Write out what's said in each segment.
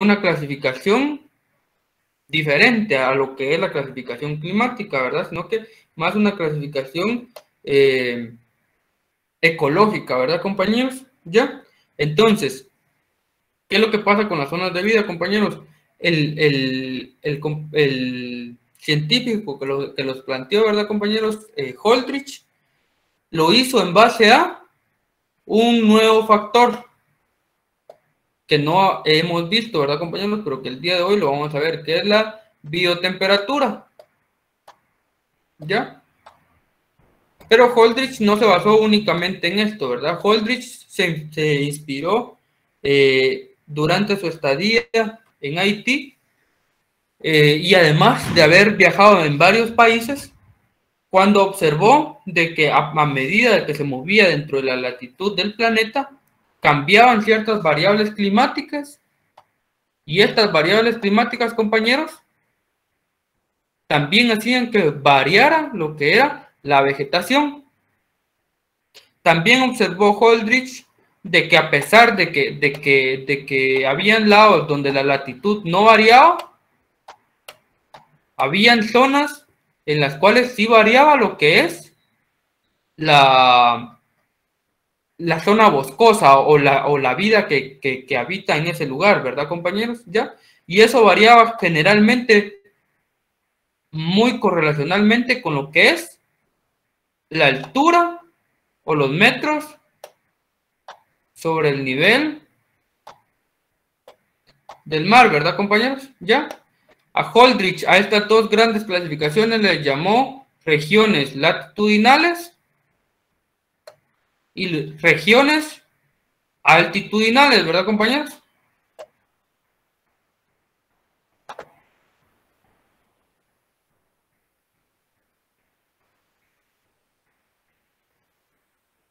una clasificación diferente a lo que es la clasificación climática, ¿verdad? Sino que más una clasificación ecológica, ¿verdad, compañeros? ¿Ya? Entonces, ¿qué es lo que pasa con las zonas de vida, compañeros? El científico que los planteó, ¿verdad, compañeros? Holdrich, lo hizo en base a un nuevo factor que no hemos visto, ¿verdad, compañeros? Pero que el día de hoy lo vamos a ver, que es la biotemperatura, ¿ya? Pero Holdrich no se basó únicamente en esto, ¿verdad? Holdrich se inspiró durante su estadía en Haití y además de haber viajado en varios países, cuando observó de que a medida de que se movía dentro de la latitud del planeta, cambiaban ciertas variables climáticas y estas variables climáticas, compañeros, también hacían que variara lo que era la vegetación. También observó Holdrich de que a pesar de que habían lados donde la latitud no variaba, habían zonas en las cuales sí variaba lo que es la, la zona boscosa o la vida que habita en ese lugar, ¿verdad, compañeros? ¿Ya? Y eso variaba generalmente muy correlacionalmente con lo que es la altura o los metros sobre el nivel del mar, ¿verdad, compañeros? ¿Ya? A Holdrich, a estas dos grandes clasificaciones les llamó regiones latitudinales y regiones altitudinales, ¿verdad, compañeros?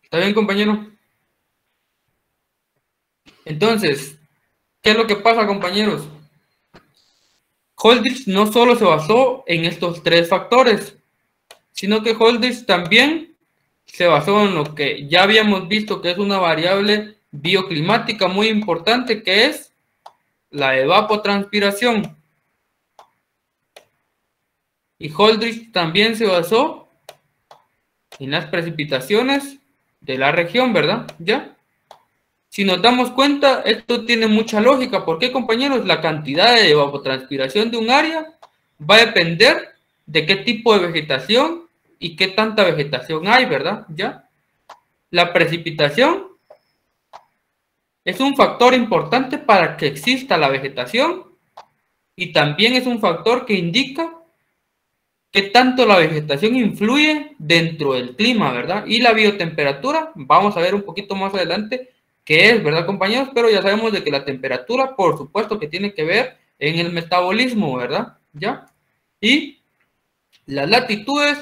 ¿Está bien, compañero? Entonces, ¿qué es lo que pasa, compañeros? Holdrich no solo se basó en estos tres factores, sino que Holdrich también se basó en lo que ya habíamos visto que es una variable bioclimática muy importante, que es la evapotranspiración. Y Holdrich también se basó en las precipitaciones de la región, ¿verdad? ¿Ya? Si nos damos cuenta, esto tiene mucha lógica. ¿Por qué, compañeros? La cantidad de evapotranspiración de un área va a depender de qué tipo de vegetación y qué tanta vegetación hay, ¿verdad? ¿Ya? La precipitación es un factor importante para que exista la vegetación y también es un factor que indica qué tanto la vegetación influye dentro del clima, ¿verdad? Y la biotemperatura, vamos a ver un poquito más adelante qué es, ¿verdad, compañeros? Pero ya sabemos de que la temperatura, por supuesto, que tiene que ver en el metabolismo, ¿verdad? ¿Ya? Y las latitudes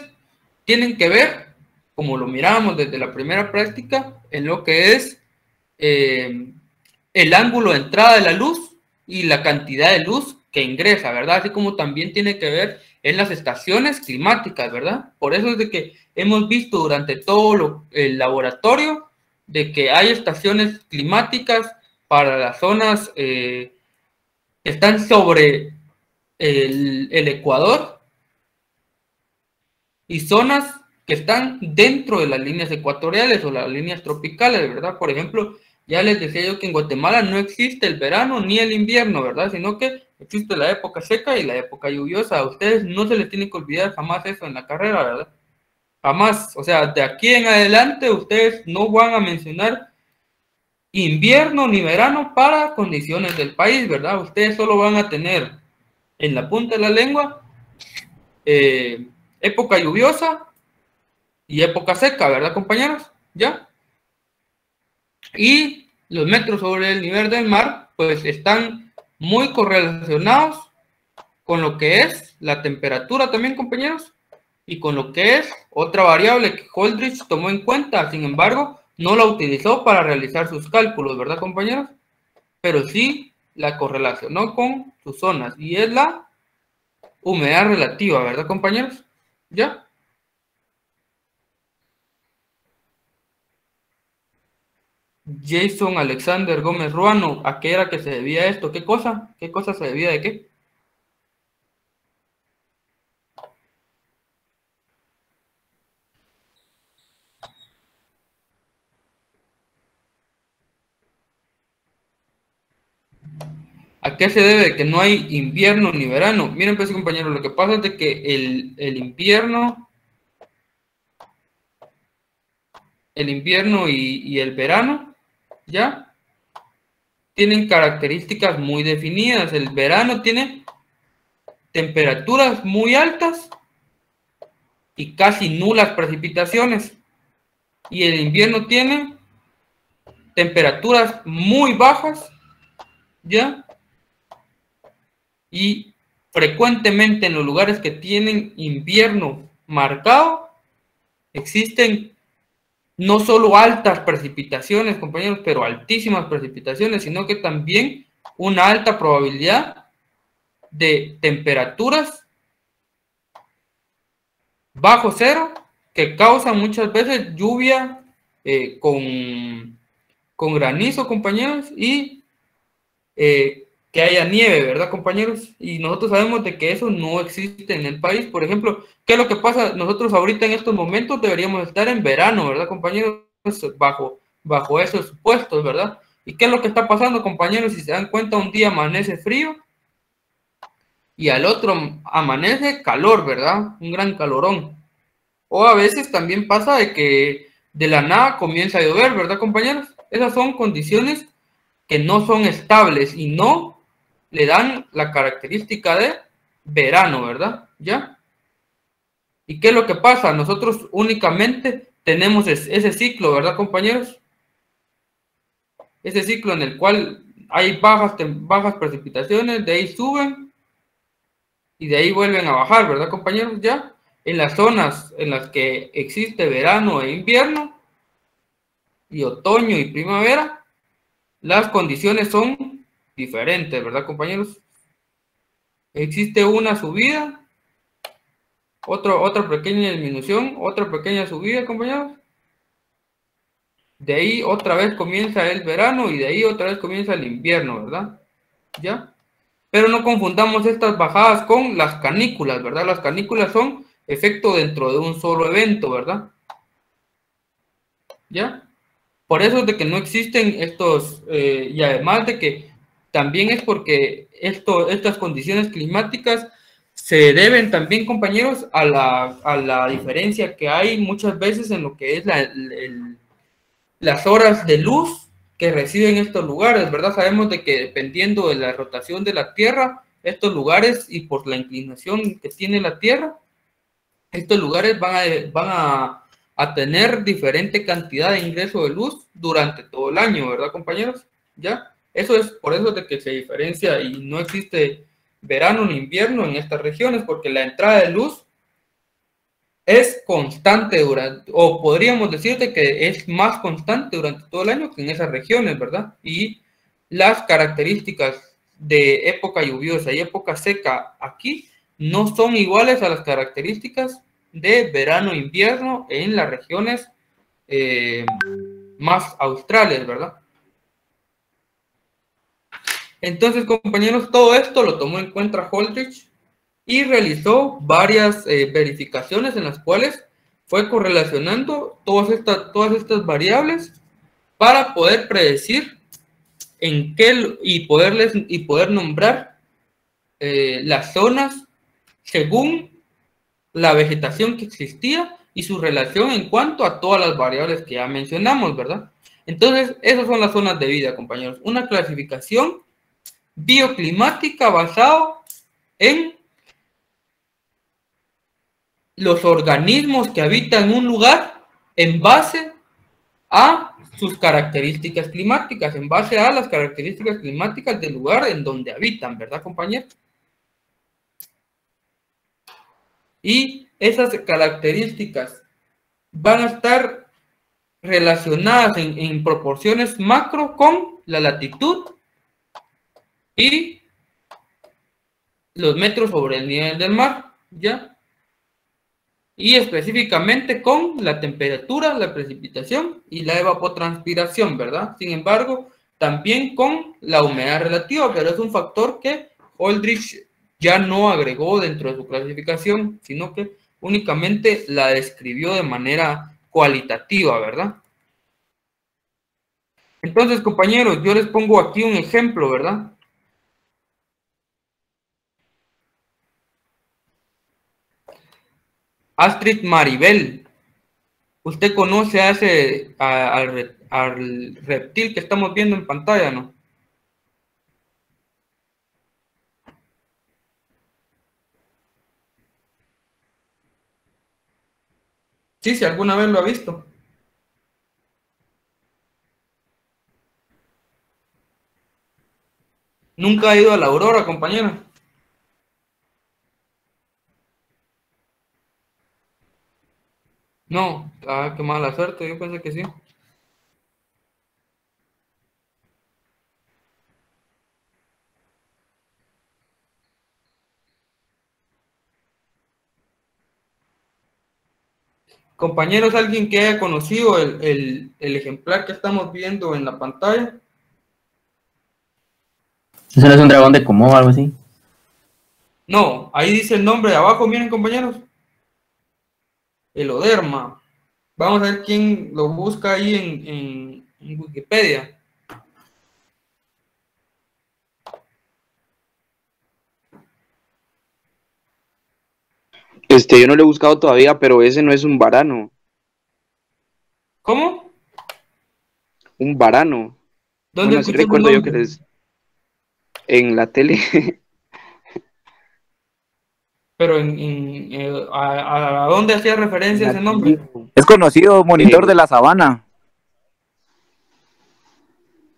tienen que ver, como lo miramos desde la primera práctica, en lo que es eh, el ángulo de entrada de la luz y la cantidad de luz que ingresa, ¿verdad? Así como también tiene que ver en las estaciones climáticas, ¿verdad? Por eso es de que hemos visto durante todo el laboratorio de que hay estaciones climáticas para las zonas que están sobre el Ecuador y zonas que están dentro de las líneas ecuatoriales o las líneas tropicales, ¿verdad? Por ejemplo, ya les decía yo que en Guatemala no existe el verano ni el invierno, ¿verdad? Sino que existe la época seca y la época lluviosa. A ustedes no se les tiene que olvidar jamás eso en la carrera, ¿verdad? Jamás. O sea, de aquí en adelante ustedes no van a mencionar invierno ni verano para condiciones del país, ¿verdad? Ustedes solo van a tener en la punta de la lengua época lluviosa y época seca, ¿verdad, compañeros? ¿Ya? Y los metros sobre el nivel del mar, pues están muy correlacionados con lo que es la temperatura también, compañeros, y con lo que es otra variable que Holdrich tomó en cuenta, sin embargo, no la utilizó para realizar sus cálculos, ¿verdad, compañeros? Pero sí la correlacionó con sus zonas, y es la humedad relativa, ¿verdad, compañeros? ¿Ya? Jason Alexander Gómez Ruano, ¿a qué era que se debía esto? ¿Qué cosa? ¿Qué cosa se debía de qué? ¿A qué se debe que no hay invierno ni verano? Miren, pues, compañeros, lo que pasa es de que el invierno y el verano, ¿ya? Tienen características muy definidas. El verano tiene temperaturas muy altas y casi nulas precipitaciones. Y el invierno tiene temperaturas muy bajas, ¿ya? Y frecuentemente en los lugares que tienen invierno marcado, existen no solo altas precipitaciones, compañeros, pero altísimas precipitaciones, sino que también una alta probabilidad de temperaturas bajo cero que causan muchas veces lluvia con granizo, compañeros, y que haya nieve, ¿verdad, compañeros? Y nosotros sabemos de que eso no existe en el país. Por ejemplo, ¿qué es lo que pasa? Nosotros ahorita en estos momentos deberíamos estar en verano, ¿verdad, compañeros? Bajo esos supuestos, ¿verdad? ¿Y qué es lo que está pasando, compañeros? Si se dan cuenta, un día amanece frío y al otro amanece calor, ¿verdad? Un gran calorón. O a veces también pasa de que de la nada comienza a llover, ¿verdad, compañeros? Esas son condiciones que no son estables y no le dan la característica de verano, ¿verdad? ¿Ya? ¿Y qué es lo que pasa? Nosotros únicamente tenemos ese ciclo, ¿verdad, compañeros? Ese ciclo en el cual hay bajas precipitaciones, de ahí suben y de ahí vuelven a bajar, ¿verdad, compañeros? ¿Ya? En las zonas en las que existe verano e invierno y otoño y primavera, las condiciones son diferentes, ¿verdad, compañeros? Existe una subida, otra pequeña disminución, otra pequeña subida, compañeros. De ahí otra vez comienza el verano y de ahí otra vez comienza el invierno, ¿verdad? ¿Ya? Pero no confundamos estas bajadas con las canículas, ¿verdad? Las canículas son efecto dentro de un solo evento, ¿verdad? ¿Ya? Por eso es de que no existen estos, y además de que también es porque estas condiciones climáticas se deben también, compañeros, a la diferencia que hay muchas veces en lo que es las horas de luz que reciben estos lugares, ¿verdad? Sabemos de que dependiendo de la rotación de la Tierra, estos lugares y por la inclinación que tiene la Tierra, estos lugares a tener diferente cantidad de ingreso de luz durante todo el año, ¿verdad, compañeros? ¿Ya? Eso es por eso de que se diferencia y no existe verano ni invierno en estas regiones, porque la entrada de luz es constante durante, o podríamos decirte que es más constante durante todo el año que en esas regiones, ¿verdad? Y las características de época lluviosa y época seca aquí no son iguales a las características de verano e invierno en las regiones eh, más australes, ¿verdad? Entonces, compañeros, todo esto lo tomó en cuenta Holdridge y realizó varias verificaciones en las cuales fue correlacionando todas estas variables para poder predecir en qué y poder nombrar las zonas según la vegetación que existía y su relación en cuanto a todas las variables que ya mencionamos, ¿verdad? Entonces, esas son las zonas de vida, compañeros. Una clasificación bioclimática basado en los organismos que habitan un lugar en base a sus características climáticas, en base a las características climáticas del lugar en donde habitan, ¿verdad, compañeros? Y esas características van a estar relacionadas en proporciones macro con la latitud y los metros sobre el nivel del mar, ¿ya? y específicamente con la temperatura, la precipitación y la evapotranspiración, ¿verdad? Sin embargo, también con la humedad relativa, pero es un factor que Holdridge ya no agregó dentro de su clasificación, sino que únicamente la describió de manera cualitativa, ¿verdad? Entonces, compañeros, yo les pongo aquí un ejemplo, ¿verdad? Astrid Maribel, usted conoce a al reptil que estamos viendo en pantalla, ¿no? Sí, si alguna vez lo ha visto. Nunca ha ido a la Aurora, compañero. No, qué mala suerte, yo pensé que sí. Compañeros, alguien que haya conocido el ejemplar que estamos viendo en la pantalla. ¿Eso no es un dragón de Komodo o algo así? No, ahí dice el nombre de abajo, miren, compañeros. Eloderma. Vamos a ver quién lo busca ahí en Wikipedia. Yo no lo he buscado todavía, pero ese no es un varano. ¿Cómo? Un varano. ¿Dónde Bueno, sí escuchó el recuerdo yo que nombre? les... En la tele. Pero ¿a dónde hacía referencia ese Nat nombre? Geo. Es conocido, monitor Eh, de la sabana.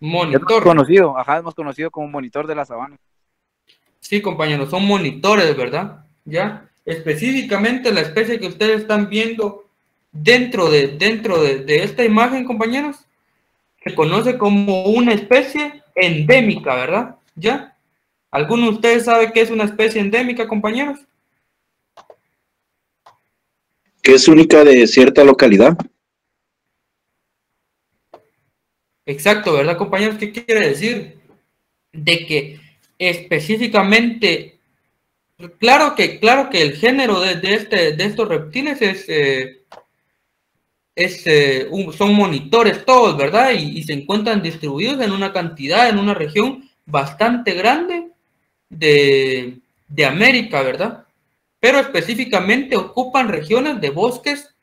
Es más Monitor. conocido, ajá, es más conocido como monitor de la sabana. Sí, compañeros, son monitores, ¿verdad? ¿Ya? Específicamente la especie que ustedes están viendo dentro de esta imagen, compañeros, se conoce como una especie endémica, ¿verdad? ¿Ya? ¿Alguno de ustedes sabe qué es una especie endémica, compañeros? Que es única de cierta localidad. Exacto, ¿verdad, compañeros? ¿Qué quiere decir? De que específicamente, claro que el género de estos reptiles son monitores todos, ¿verdad? Y se encuentran distribuidos en una cantidad, en una región bastante grande de América, ¿verdad? Pero específicamente ocupan regiones de bosques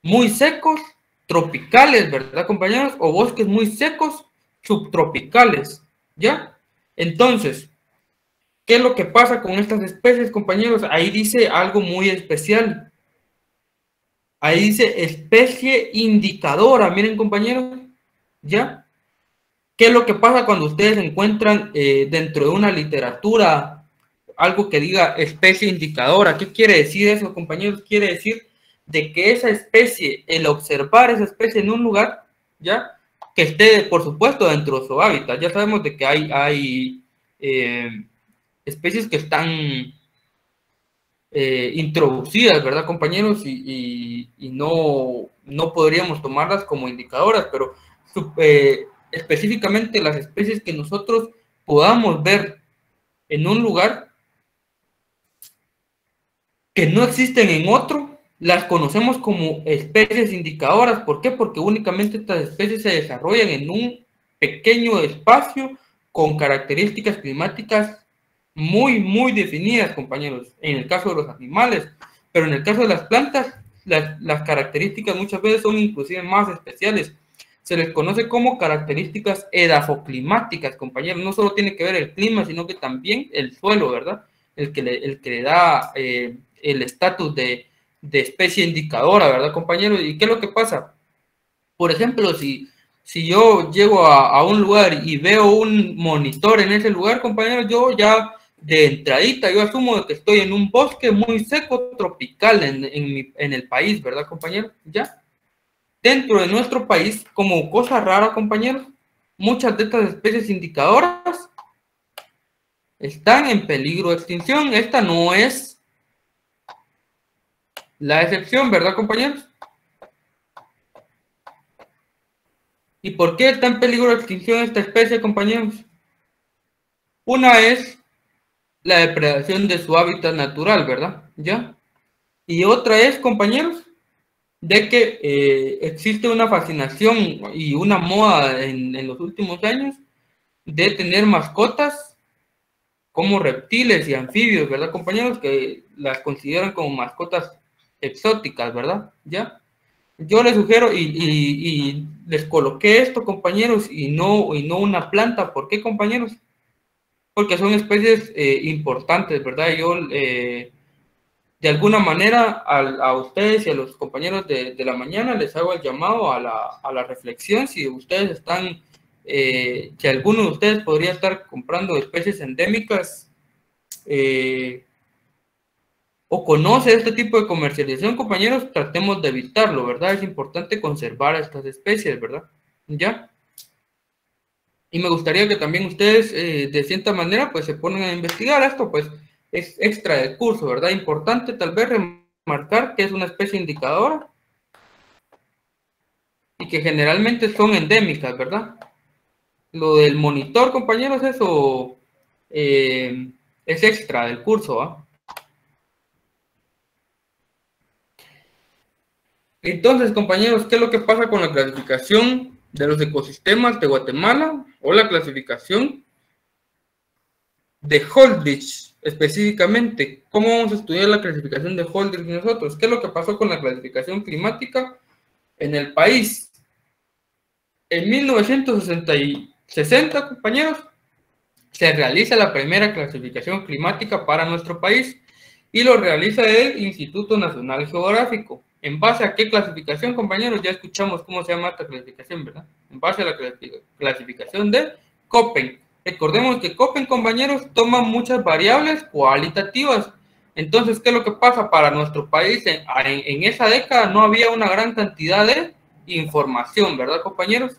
muy secos, tropicales, ¿verdad, compañeros? O bosques muy secos, subtropicales, ¿ya? Entonces, ¿qué es lo que pasa con estas especies, compañeros? Ahí dice algo muy especial. Ahí dice especie indicadora, miren, compañeros, ¿ya? ¿Qué es lo que pasa cuando ustedes encuentran dentro de una literatura algo que diga especie indicadora? ¿Qué quiere decir eso, compañeros? Quiere decir de que esa especie, el observar esa especie en un lugar, ¿ya? Que esté, por supuesto, dentro de su hábitat. Ya sabemos de que hay especies que están introducidas, ¿verdad, compañeros? Y no podríamos tomarlas como indicadoras, pero específicamente las especies que nosotros podamos ver en un lugar que no existen en otro, las conocemos como especies indicadoras. ¿Por qué? Porque únicamente estas especies se desarrollan en un pequeño espacio con características climáticas muy definidas, compañeros, en el caso de los animales, pero en el caso de las plantas, las características muchas veces son inclusive más especiales. Se les conoce como características edafoclimáticas, compañeros. No solo tiene que ver el clima, sino que también el suelo, ¿verdad? El que le da el estatus de especie indicadora, ¿verdad, compañeros? ¿Y qué es lo que pasa? Por ejemplo, si yo llego a un lugar y veo un monitor en ese lugar, compañeros, yo ya de entradita, yo asumo que estoy en un bosque muy seco, tropical en el país, ¿verdad, compañeros? Ya. Dentro de nuestro país, como cosa rara, compañeros, muchas de estas especies indicadoras están en peligro de extinción. Esta no es la excepción, ¿verdad, compañeros? ¿Y por qué está en peligro de extinción esta especie, compañeros? Una es la depredación de su hábitat natural, ¿verdad? ¿Ya? Y otra es, compañeros, de que existe una fascinación y una moda en los últimos años de tener mascotas como reptiles y anfibios, ¿verdad, compañeros? Que las consideran como mascotas exóticas, ¿verdad? ¿Ya? Yo les sugiero y les coloqué esto, compañeros, y no una planta. ¿Por qué, compañeros? Porque son especies importantes, ¿verdad? Yo, de alguna manera, a ustedes y a los compañeros de la mañana les hago el llamado a la reflexión. Si ustedes están, si alguno de ustedes podría estar comprando especies endémicas, o conoce este tipo de comercialización, compañeros, tratemos de evitarlo, ¿verdad? Es importante conservar estas especies, ¿verdad? ¿Ya? Y me gustaría que también ustedes, de cierta manera, pues se pongan a investigar esto, pues es extra del curso, ¿verdad? Importante tal vez remarcar que es una especie indicadora y que generalmente son endémicas, ¿verdad? Lo del monitor, compañeros, eso es extra del curso, ¿ah? Entonces, compañeros, ¿qué es lo que pasa con la clasificación de los ecosistemas de Guatemala o la clasificación de Holdridge específicamente? ¿Cómo vamos a estudiar la clasificación de Holdridge nosotros? ¿Qué es lo que pasó con la clasificación climática en el país? En 1960, compañeros, se realiza la primera clasificación climática para nuestro país y lo realiza el Instituto Nacional Geográfico. ¿En base a qué clasificación, compañeros? Ya escuchamos cómo se llama esta clasificación, ¿verdad? En base a la clasificación de Köppen. Recordemos que Köppen, compañeros, toma muchas variables cualitativas. Entonces, ¿qué es lo que pasa para nuestro país? En esa década no había una gran cantidad de información, ¿verdad, compañeros?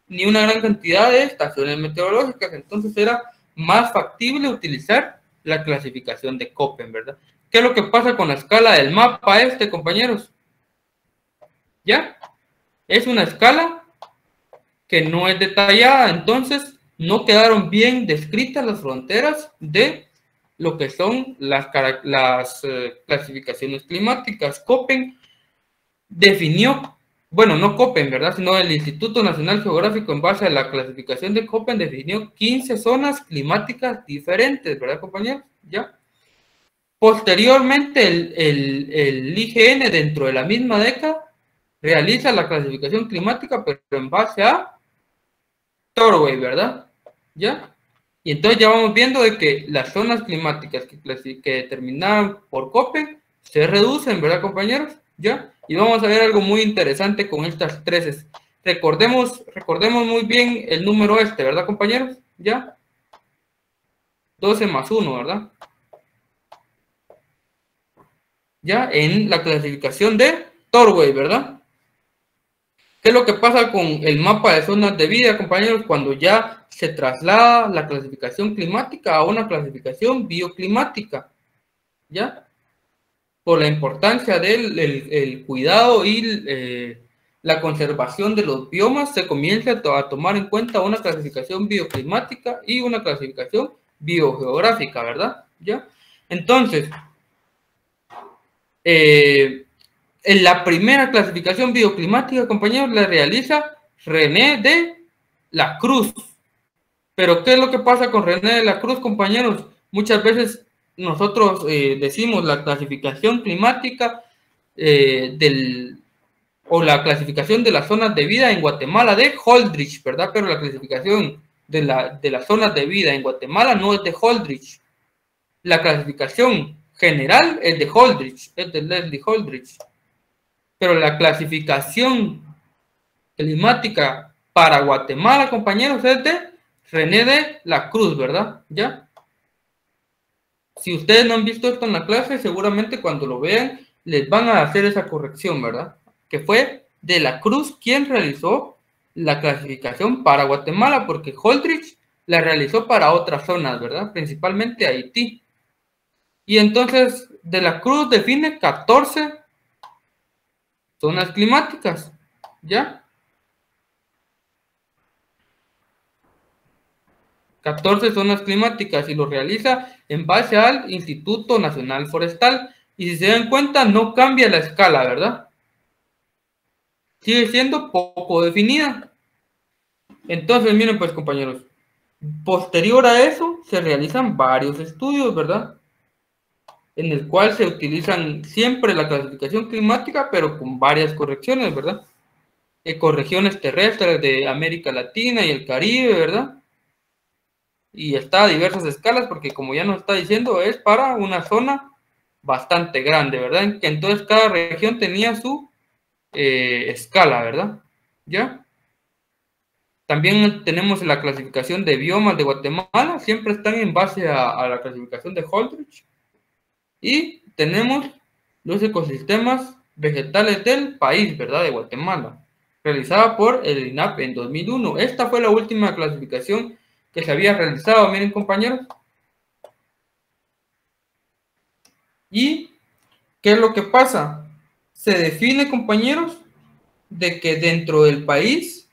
Ni una gran cantidad de estaciones meteorológicas. Entonces era más factible utilizar la clasificación de Köppen, ¿verdad? ¿Qué es lo que pasa con la escala del mapa compañeros? ¿Ya? Es una escala que no es detallada, entonces no quedaron bien descritas las fronteras de lo que son las clasificaciones climáticas. Köppen definió, bueno, no Köppen, ¿verdad? Sino el Instituto Nacional Geográfico, en base a la clasificación de Köppen, definió 15 zonas climáticas diferentes, ¿verdad, compañeros? ¿Ya? Posteriormente, el IGN, dentro de la misma década, realiza la clasificación climática, pero en base a Torway, ¿verdad? ¿Ya? Y entonces ya vamos viendo de que las zonas climáticas que determinaron por Köppen se reducen, ¿verdad, compañeros? ¿Ya? Y vamos a ver algo muy interesante con estas tres. Recordemos muy bien el número ¿verdad, compañeros? ¿Ya? 12 más 1, ¿verdad? Ya en la clasificación de Torway, ¿verdad? ¿Qué es lo que pasa con el mapa de zonas de vida, compañeros, cuando ya se traslada la clasificación climática a una clasificación bioclimática? ¿Ya? Por la importancia del el cuidado y la conservación de los biomas, se comienza a tomar en cuenta una clasificación bioclimática y una clasificación biogeográfica, ¿verdad? ¿Ya? Entonces, en la primera clasificación bioclimática, compañeros, la realiza René de la Cruz. Pero ¿qué es lo que pasa con René de la Cruz, compañeros? Muchas veces nosotros decimos la clasificación climática o la clasificación de las zonas de vida en Guatemala de Holdridge, ¿verdad? Pero la clasificación de las zonas de vida en Guatemala no es de Holdridge. La clasificación general es de Holdridge, es de Leslie Holdridge. Pero la clasificación climática para Guatemala, compañeros, es de René de la Cruz, ¿verdad? ¿Ya? Si ustedes no han visto esto en la clase, seguramente cuando lo vean les van a hacer esa corrección, ¿verdad? Que fue de la Cruz quien realizó la clasificación para Guatemala, porque Holdridge la realizó para otras zonas, ¿verdad? Principalmente Haití. Y entonces de la Cruz define 14 zonas climáticas, ¿ya? 14 zonas climáticas y lo realiza en base al Instituto Nacional Forestal. Y si se dan cuenta, no cambia la escala, ¿verdad? Sigue siendo poco definida. Entonces, miren pues, compañeros, posterior a eso se realizan varios estudios, ¿verdad? En el cual se utilizan siempre la clasificación climática, pero con varias correcciones, ¿verdad? Ecorregiones terrestres de América Latina y el Caribe, ¿verdad? Y está a diversas escalas, porque como ya nos está diciendo, es para una zona bastante grande, ¿verdad? Entonces cada región tenía su escala, ¿verdad? ¿Ya? También tenemos la clasificación de biomas de Guatemala, siempre están en base a la clasificación de Holdridge. Y tenemos los ecosistemas vegetales del país, ¿verdad? De Guatemala, realizada por el INAP en 2001. Esta fue la última clasificación que se había realizado, miren compañeros. ¿Y qué es lo que pasa? Se define, compañeros, de que dentro del país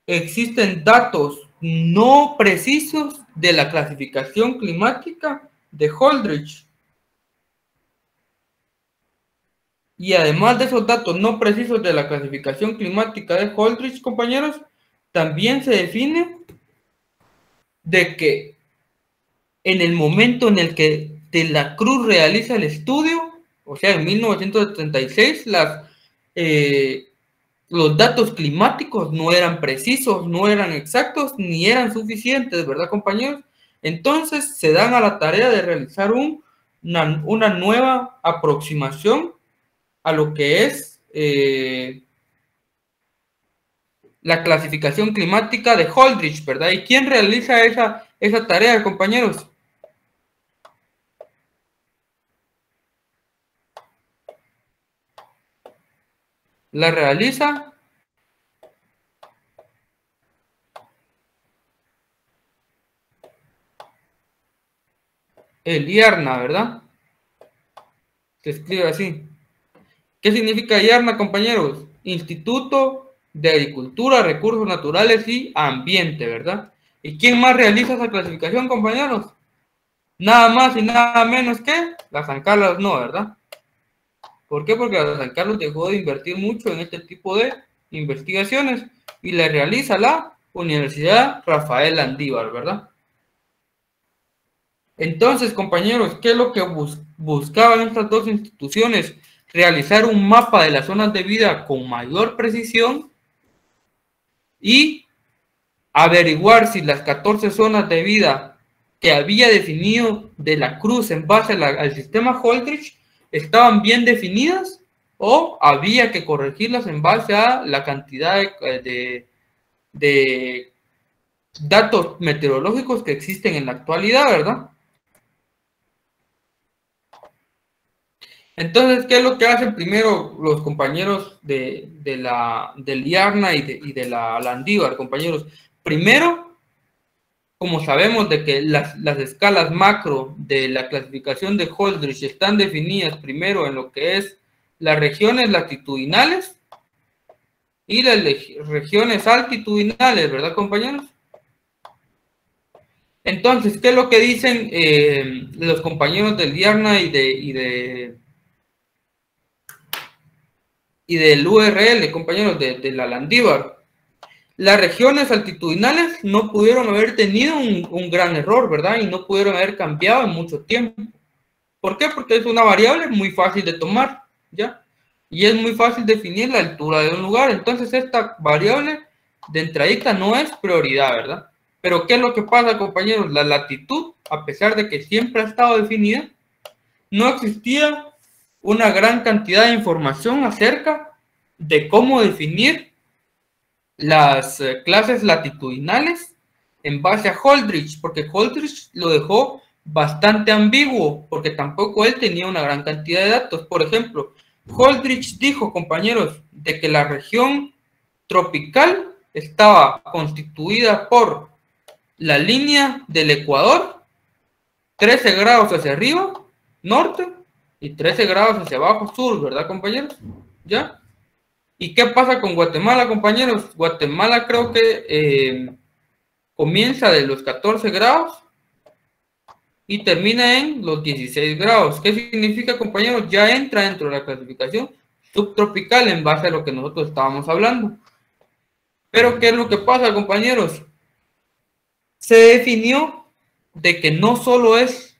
existen datos no precisos de la clasificación climática de Holdridge. Y además de esos datos no precisos de la clasificación climática de Holdridge, compañeros, también se define de que en el momento en el que De la Cruz realiza el estudio, o sea, en 1976, los datos climáticos no eran precisos, no eran exactos, ni eran suficientes, ¿verdad, compañeros? Entonces se dan a la tarea de realizar una nueva aproximación a lo que es la clasificación climática de Holdridge, ¿verdad? ¿Y quién realiza esa tarea, compañeros? La realiza el IARNA, ¿verdad? Se escribe así. ¿Qué significa IARNA, compañeros? Instituto de Agricultura, Recursos Naturales y Ambiente, ¿verdad? ¿Y quién más realiza esa clasificación, compañeros? Nada más y nada menos que la San Carlos, no, ¿verdad? ¿Por qué? Porque la San Carlos dejó de invertir mucho en este tipo de investigaciones y la realiza la Universidad Rafael Landívar, ¿verdad? Entonces, compañeros, ¿qué es lo que buscaban estas dos instituciones? Realizar un mapa de las zonas de vida con mayor precisión y averiguar si las 14 zonas de vida que había definido De la Cruz en base al sistema Holdridge estaban bien definidas o había que corregirlas en base a la cantidad de datos meteorológicos que existen en la actualidad, ¿verdad? Entonces, ¿qué es lo que hacen primero los compañeros del IARNA y de la Landívar, compañeros? Primero, como sabemos de que las escalas macro de la clasificación de Holdridge están definidas primero en lo que es las regiones latitudinales y las regiones altitudinales, ¿verdad, compañeros? Entonces, ¿qué es lo que dicen los compañeros del IARNA y del URL, compañeros de la Landívar? Las regiones altitudinales no pudieron haber tenido un gran error, ¿verdad? Y no pudieron haber cambiado en mucho tiempo. ¿Por qué? Porque es una variable muy fácil de tomar, ¿ya? Y es muy fácil definir la altura de un lugar. Entonces, esta variable de entradita no es prioridad, ¿verdad? Pero, ¿qué es lo que pasa, compañeros? La latitud, a pesar de que siempre ha estado definida, no existía una gran cantidad de información acerca de cómo definir las clases latitudinales en base a Holdridge, porque Holdridge lo dejó bastante ambiguo, porque tampoco él tenía una gran cantidad de datos. Por ejemplo, Holdridge dijo, compañeros, de que la región tropical estaba constituida por la línea del Ecuador, 13 grados hacia arriba, norte, y 13 grados hacia abajo, sur, ¿verdad, compañeros? ¿Ya? ¿Y qué pasa con Guatemala, compañeros? Guatemala creo que comienza de los 14 grados y termina en los 16 grados. ¿Qué significa, compañeros? Ya entra dentro de la clasificación subtropical en base a lo que nosotros estábamos hablando. Pero ¿qué es lo que pasa, compañeros? Se definió de que no solo es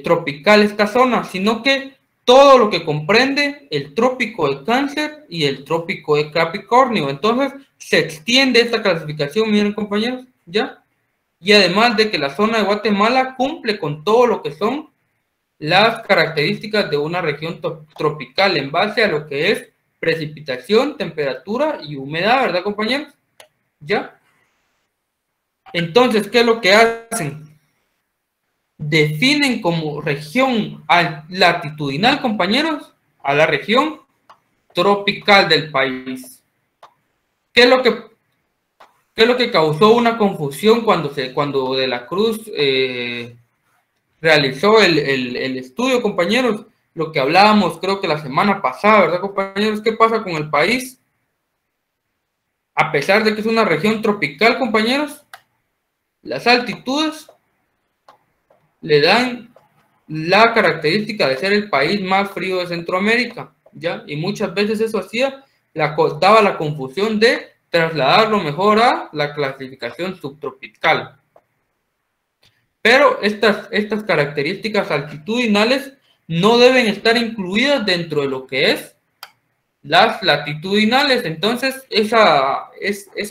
tropical esta zona, sino que todo lo que comprende el trópico de Cáncer y el trópico de Capricornio. Entonces, se extiende esta clasificación, miren, compañeros, ¿ya? Y además de que la zona de Guatemala cumple con todo lo que son las características de una región tropical en base a lo que es precipitación, temperatura y humedad, ¿verdad, compañeros? ¿Ya? Entonces, ¿qué es lo que hacen? Definen como región latitudinal, compañeros, a la región tropical del país. ¿Qué es lo que, qué es lo que causó una confusión cuando De la Cruz realizó el estudio, compañeros? Lo que hablábamos creo que la semana pasada, ¿verdad, compañeros? ¿Qué pasa con el país? A pesar de que es una región tropical, compañeros, las altitudes le dan la característica de ser el país más frío de Centroamérica, ¿ya? Y muchas veces eso hacía, daba la confusión de trasladarlo mejor a la clasificación subtropical. Pero estas características altitudinales no deben estar incluidas dentro de lo que es las latitudinales. Entonces, esa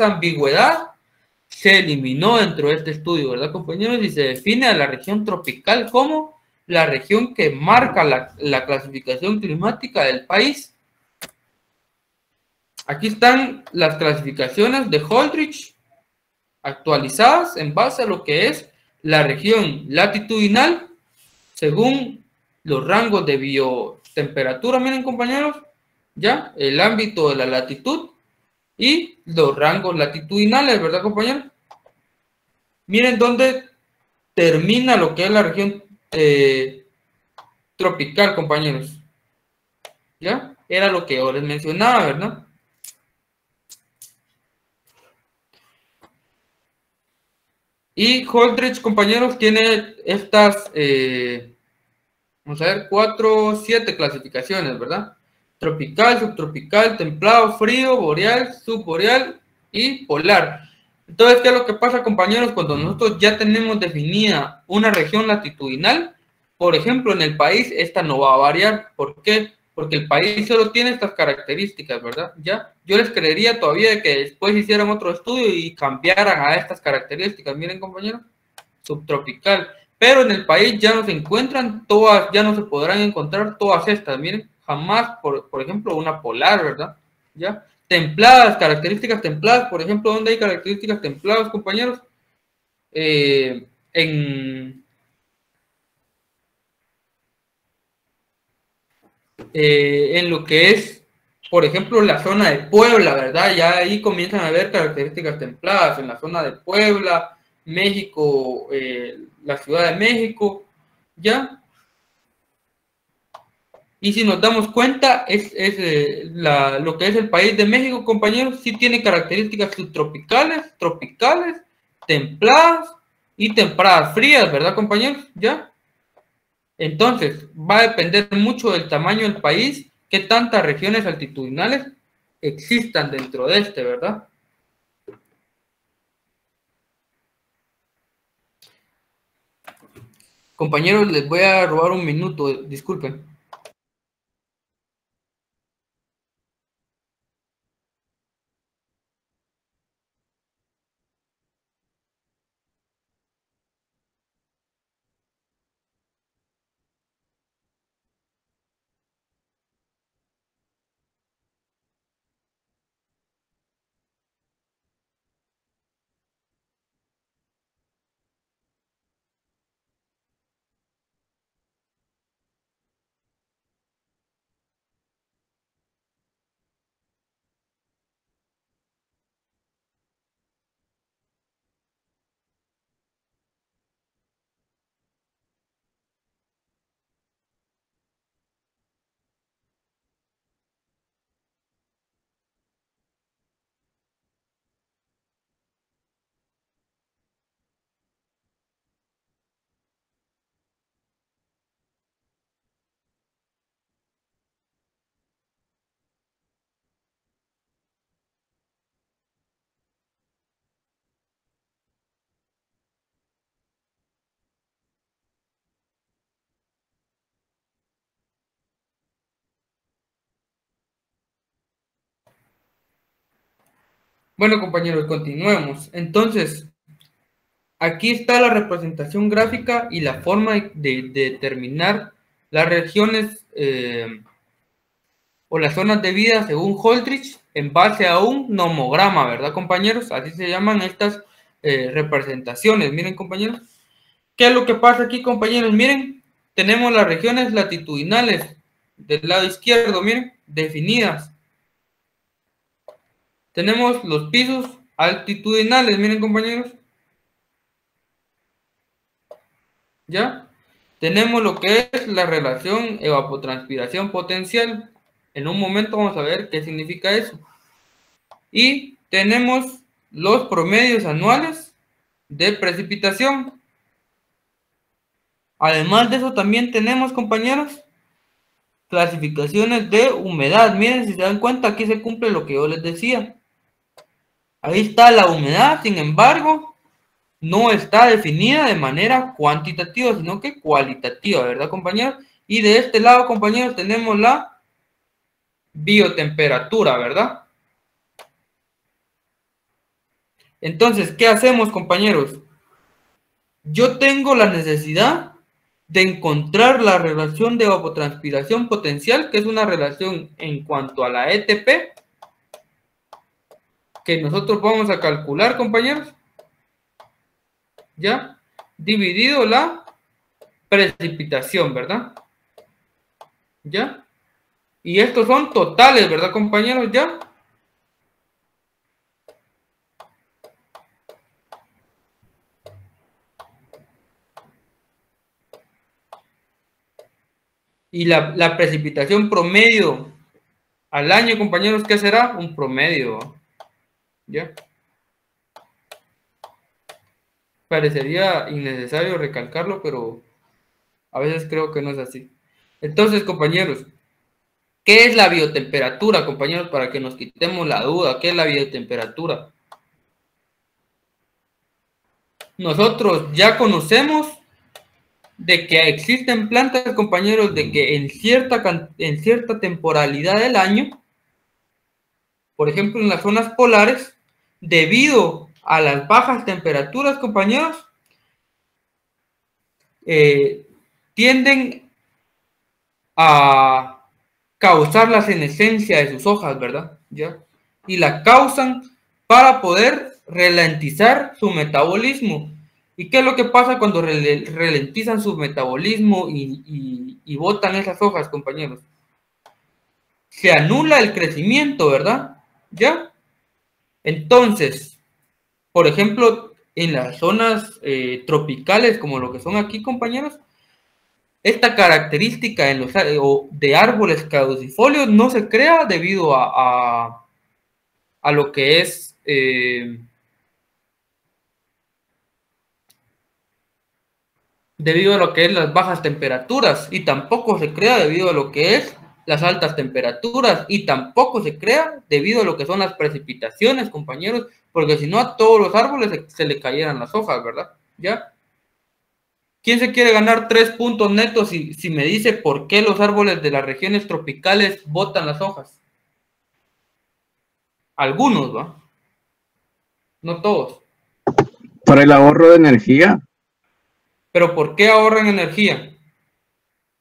ambigüedad se eliminó dentro de este estudio, ¿verdad, compañeros? Y se define a la región tropical como la región que marca la clasificación climática del país. Aquí están las clasificaciones de Holdrich actualizadas en base a lo que es la región latitudinal según los rangos de biotemperatura, miren, compañeros, ya, el ámbito de la latitud y los rangos latitudinales, ¿verdad, compañeros? Miren dónde termina lo que es la región tropical, compañeros. ¿Ya? Era lo que yo les mencionaba, ¿verdad? Y Holdridge, compañeros, tiene estas, vamos a ver, 4, 7 clasificaciones, ¿verdad? Tropical, subtropical, templado, frío, boreal, subboreal y polar. Entonces, ¿qué es lo que pasa, compañeros? Cuando nosotros ya tenemos definida una región latitudinal, por ejemplo, en el país, esta no va a variar. ¿Por qué? Porque el país solo tiene estas características, ¿verdad? Ya, yo les creería todavía que después hicieran otro estudio y cambiaran a estas características. Miren, compañeros, subtropical. Pero en el país ya no se encuentran todas, ya no se podrán encontrar todas estas. Miren, jamás, por ejemplo, una polar, ¿verdad? ¿Ya? Templadas, características templadas, por ejemplo, ¿dónde hay características templadas, compañeros? En lo que es, por ejemplo, la zona de Puebla, ¿verdad? Ya ahí comienzan a haber características templadas en la zona de Puebla, México, la Ciudad de México, ¿ya? Y si nos damos cuenta, lo que es el país de México, compañeros, sí tiene características subtropicales, tropicales, templadas y tempradas frías, ¿verdad, compañeros? ¿Ya? Entonces, va a depender mucho del tamaño del país, qué tantas regiones altitudinales existan dentro de este, ¿verdad? Compañeros, les voy a robar un minuto, disculpen. Bueno, compañeros, continuemos. Entonces, aquí está la representación gráfica y la forma de determinar las regiones o las zonas de vida según Holdridge en base a un nomograma, ¿verdad, compañeros? Así se llaman estas representaciones. Miren, compañeros. ¿Qué es lo que pasa aquí, compañeros? Miren, tenemos las regiones latitudinales del lado izquierdo, miren, definidas. Tenemos los pisos altitudinales, miren, compañeros. ¿Ya? Tenemos lo que es la relación evapotranspiración potencial. En un momento vamos a ver qué significa eso. Y tenemos los promedios anuales de precipitación. Además de eso también tenemos, compañeros, clasificaciones de humedad. Miren, si se dan cuenta, aquí se cumple lo que yo les decía. Ahí está la humedad, sin embargo, no está definida de manera cuantitativa, sino que cualitativa, ¿verdad, compañeros? Y de este lado, compañeros, tenemos la biotemperatura, ¿verdad? Entonces, ¿qué hacemos, compañeros? Yo tengo la necesidad de encontrar la relación de evapotranspiración potencial, que es una relación en cuanto a la ETP, que nosotros vamos a calcular, compañeros, ¿ya? Dividido la precipitación, ¿verdad? ¿Ya? Y estos son totales, ¿verdad, compañeros? ¿Ya? Y la precipitación promedio al año, compañeros, ¿qué será? Un promedio, ¿ya? Parecería innecesario recalcarlo, pero a veces creo que no es así. Entonces, compañeros, ¿qué es la biotemperatura, compañeros? Para que nos quitemos la duda, ¿qué es la biotemperatura? Nosotros ya conocemos de que existen plantas, compañeros, de que en cierta temporalidad del año, por ejemplo en las zonas polares, debido a las bajas temperaturas, compañeros, tienden a causar la senescencia de sus hojas, ¿verdad? ¿Ya? Y la causan para poder ralentizar su metabolismo. ¿Y qué es lo que pasa cuando ralentizan su metabolismo y botan esas hojas, compañeros? Se anula el crecimiento, ¿verdad? ¿Ya? Entonces, por ejemplo, en las zonas tropicales, como lo que son aquí, compañeros, esta característica en los, de árboles caducifolios no se crea debido a lo que es las bajas temperaturas, y tampoco se crea debido a lo que es las altas temperaturas, y tampoco se crea debido a lo que son las precipitaciones, compañeros, porque si no a todos los árboles se le cayeran las hojas, ¿verdad? ¿Ya? ¿Quién se quiere ganar 3 puntos netos si me dice por qué los árboles de las regiones tropicales botan las hojas? Algunos, ¿va? No todos. Para el ahorro de energía. ¿Pero por qué ahorran energía?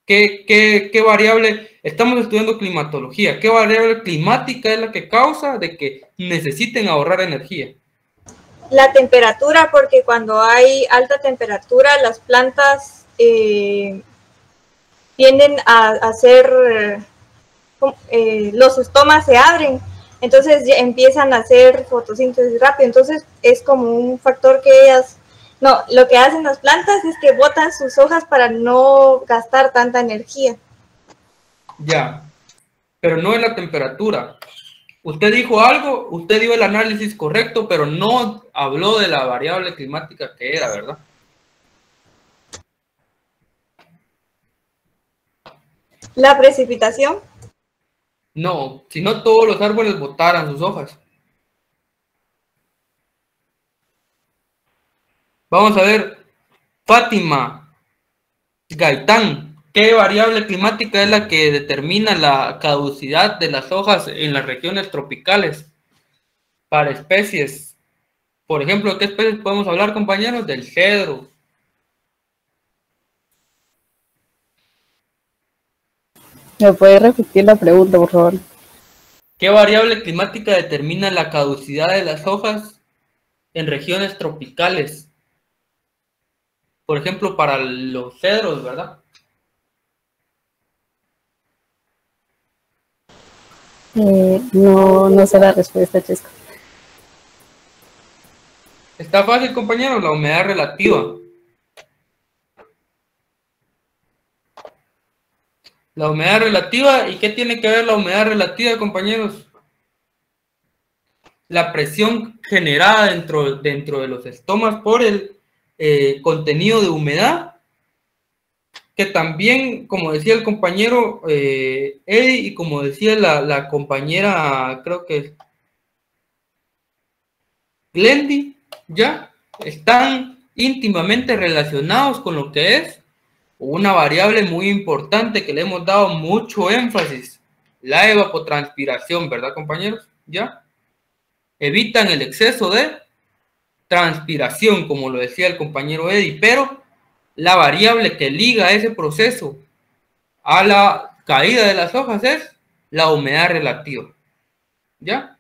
¿Qué variable? Estamos estudiando climatología. ¿Qué variable climática es la que causa de que necesiten ahorrar energía? La temperatura, porque cuando hay alta temperatura las plantas tienden a hacer, los estomas se abren, entonces empiezan a hacer fotosíntesis rápido, entonces es como un factor que ellas, no, lo que hacen las plantas es que botan sus hojas para no gastar tanta energía. Ya, pero no es la temperatura. Usted dijo algo, usted dio el análisis correcto, pero no habló de la variable climática que era, ¿verdad? ¿La precipitación? No, si no todos los árboles botaran sus hojas. Vamos a ver, Fátima Gaitán, ¿qué variable climática es la que determina la caducidad de las hojas en las regiones tropicales? para especies. Por ejemplo, ¿de qué especies podemos hablar, compañeros? Del cedro. ¿Me puede repetir la pregunta, por favor? ¿Qué variable climática determina la caducidad de las hojas en regiones tropicales? Por ejemplo, para los cedros, ¿verdad? No sé la respuesta, Chesco. Está fácil, compañeros, la humedad relativa. La humedad relativa, ¿y qué tiene que ver la humedad relativa, compañeros? La presión generada dentro de los estomas por el contenido de humedad, que también, como decía el compañero Eddie, y como decía la compañera, creo que Glendy, ya están íntimamente relacionados con lo que es una variable muy importante que le hemos dado mucho énfasis, la evapotranspiración, ¿verdad, compañeros? ¿Ya? Evitan el exceso de transpiración, como lo decía el compañero Eddie, pero la variable que liga ese proceso a la caída de las hojas es la humedad relativa, ¿ya?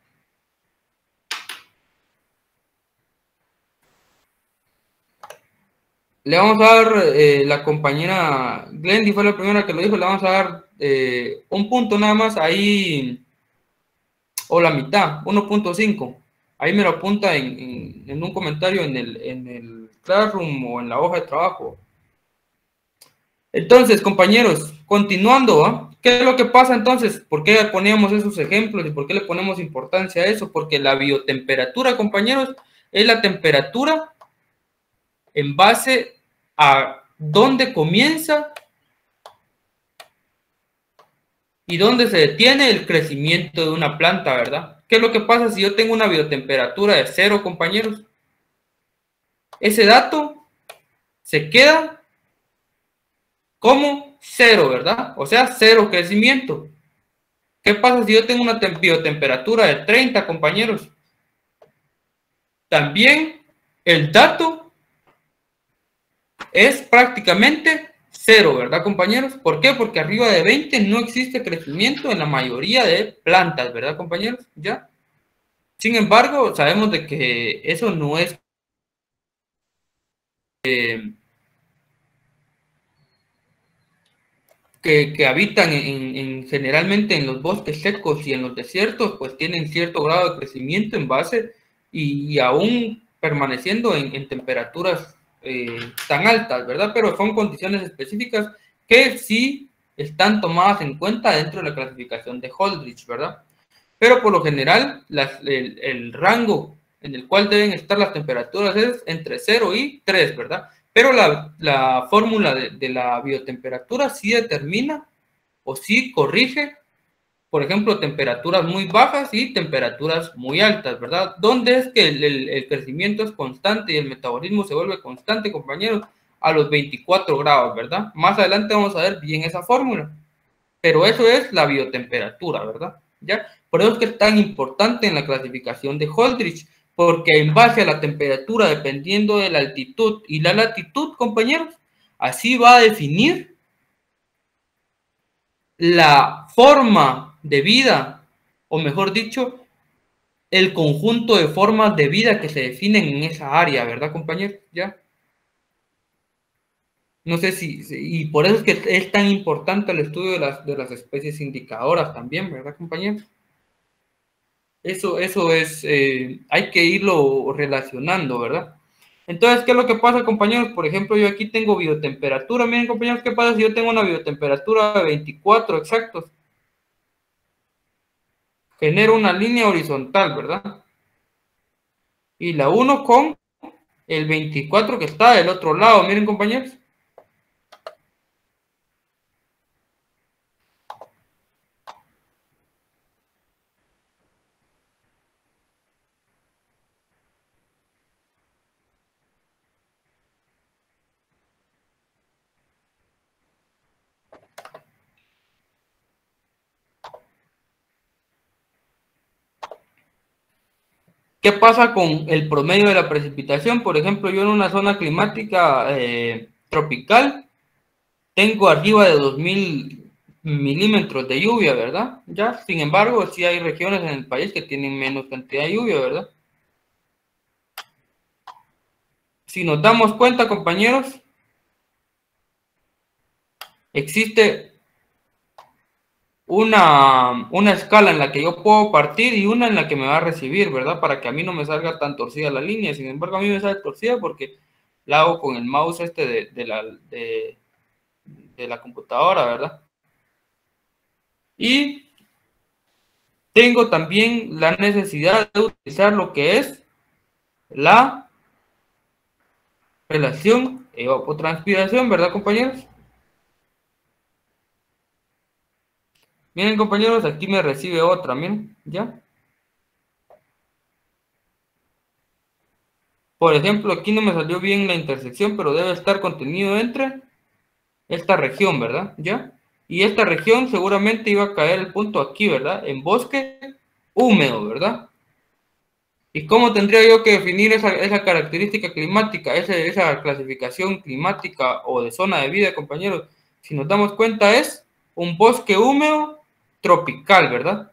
Le vamos a dar, la compañera Glendy fue la primera que lo dijo, le vamos a dar un punto nada más ahí, o la mitad, 1.5. Ahí me lo apunta en un comentario en el Classroom o en la hoja de trabajo. Entonces, compañeros, continuando, ¿ah? ¿Qué es lo que pasa entonces? ¿Por qué poníamos esos ejemplos y por qué le ponemos importancia a eso? Porque la biotemperatura, compañeros, es la temperatura en base a dónde comienza y dónde se detiene el crecimiento de una planta, ¿verdad? ¿Qué es lo que pasa si yo tengo una biotemperatura de 0, compañeros? Ese dato se queda como 0, ¿verdad? O sea, 0 crecimiento. ¿Qué pasa si yo tengo una biotemperatura de 30, compañeros? También el dato es prácticamente 0, ¿verdad, compañeros? ¿Por qué? Porque arriba de 20 no existe crecimiento en la mayoría de plantas, ¿verdad, compañeros? ¿Ya? Sin embargo, sabemos de que eso no es que habitan generalmente en los bosques secos y en los desiertos, pues tienen cierto grado de crecimiento en base y aún permaneciendo en temperaturas tan altas, ¿verdad? Pero son condiciones específicas que sí están tomadas en cuenta dentro de la clasificación de Holdridge, ¿verdad? Pero por lo general, el rango en el cual deben estar las temperaturas es entre 0 y 3, ¿verdad? Pero la fórmula de la biotemperatura sí determina o sí corrige, por ejemplo, temperaturas muy bajas y temperaturas muy altas, ¿verdad? ¿Dónde es que el crecimiento es constante y el metabolismo se vuelve constante, compañeros? A los 24 grados, ¿verdad? Más adelante vamos a ver bien esa fórmula. Pero eso es la biotemperatura, ¿verdad? ¿Ya? Por eso es que es tan importante en la clasificación de Holdridge, porque en base a la temperatura, dependiendo de la altitud y la latitud, compañeros, así va a definir la forma de vida, o mejor dicho, el conjunto de formas de vida que se definen en esa área, ¿verdad, compañeros? ¿Ya? No sé y por eso es que es tan importante el estudio de las especies indicadoras también, ¿verdad, compañeros? Eso es, hay que irlo relacionando, ¿verdad? Entonces, ¿qué es lo que pasa, compañeros? Por ejemplo, yo aquí tengo biotemperatura. Miren, compañeros, ¿qué pasa si yo tengo una biotemperatura de 24 exactos? Genero una línea horizontal, ¿verdad? Y la uno con el 24 que está del otro lado. Miren, compañeros. ¿Qué pasa con el promedio de la precipitación? Por ejemplo, yo en una zona climática tropical tengo arriba de 2000 milímetros de lluvia, ¿verdad? Ya, sin embargo, sí hay regiones en el país que tienen menos cantidad de lluvia, ¿verdad? Si nos damos cuenta, compañeros, existe una escala en la que yo puedo partir y una en la que me va a recibir, ¿verdad? Para que a mí no me salga tan torcida la línea. Sin embargo, a mí me sale torcida porque la hago con el mouse de la computadora, ¿verdad? Y tengo también la necesidad de utilizar lo que es la relación evapotranspiración, ¿verdad, compañeros? Miren, compañeros, aquí me recibe otra, miren, ¿ya? Por ejemplo, aquí no me salió bien la intersección, pero debe estar contenido entre esta región, ¿verdad? ¿Ya? Y esta región seguramente iba a caer el punto aquí, ¿verdad? En bosque húmedo, ¿verdad? ¿Y cómo tendría yo que definir esa característica climática, esa clasificación climática o de zona de vida, compañeros? Si nos damos cuenta es un bosque húmedo tropical, ¿verdad?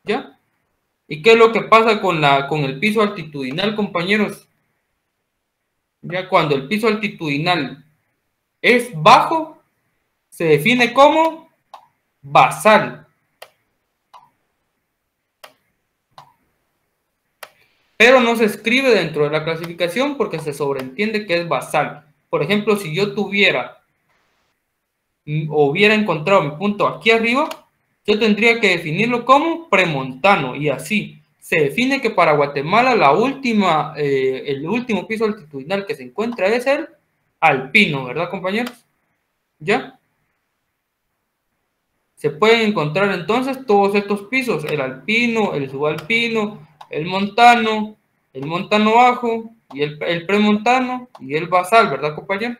¿Ya? ¿Y qué es lo que pasa con el piso altitudinal, compañeros? Ya cuando el piso altitudinal es bajo, se define como basal. Pero no se escribe dentro de la clasificación porque se sobreentiende que es basal. Por ejemplo, si yo tuviera o hubiera encontrado mi punto aquí arriba, yo tendría que definirlo como premontano y así. Se define que para Guatemala el último piso altitudinal que se encuentra es el alpino, ¿verdad, compañeros? ¿Ya? Se pueden encontrar entonces todos estos pisos, el alpino, el subalpino, el montano bajo, y el premontano y el basal, ¿verdad, compañeros?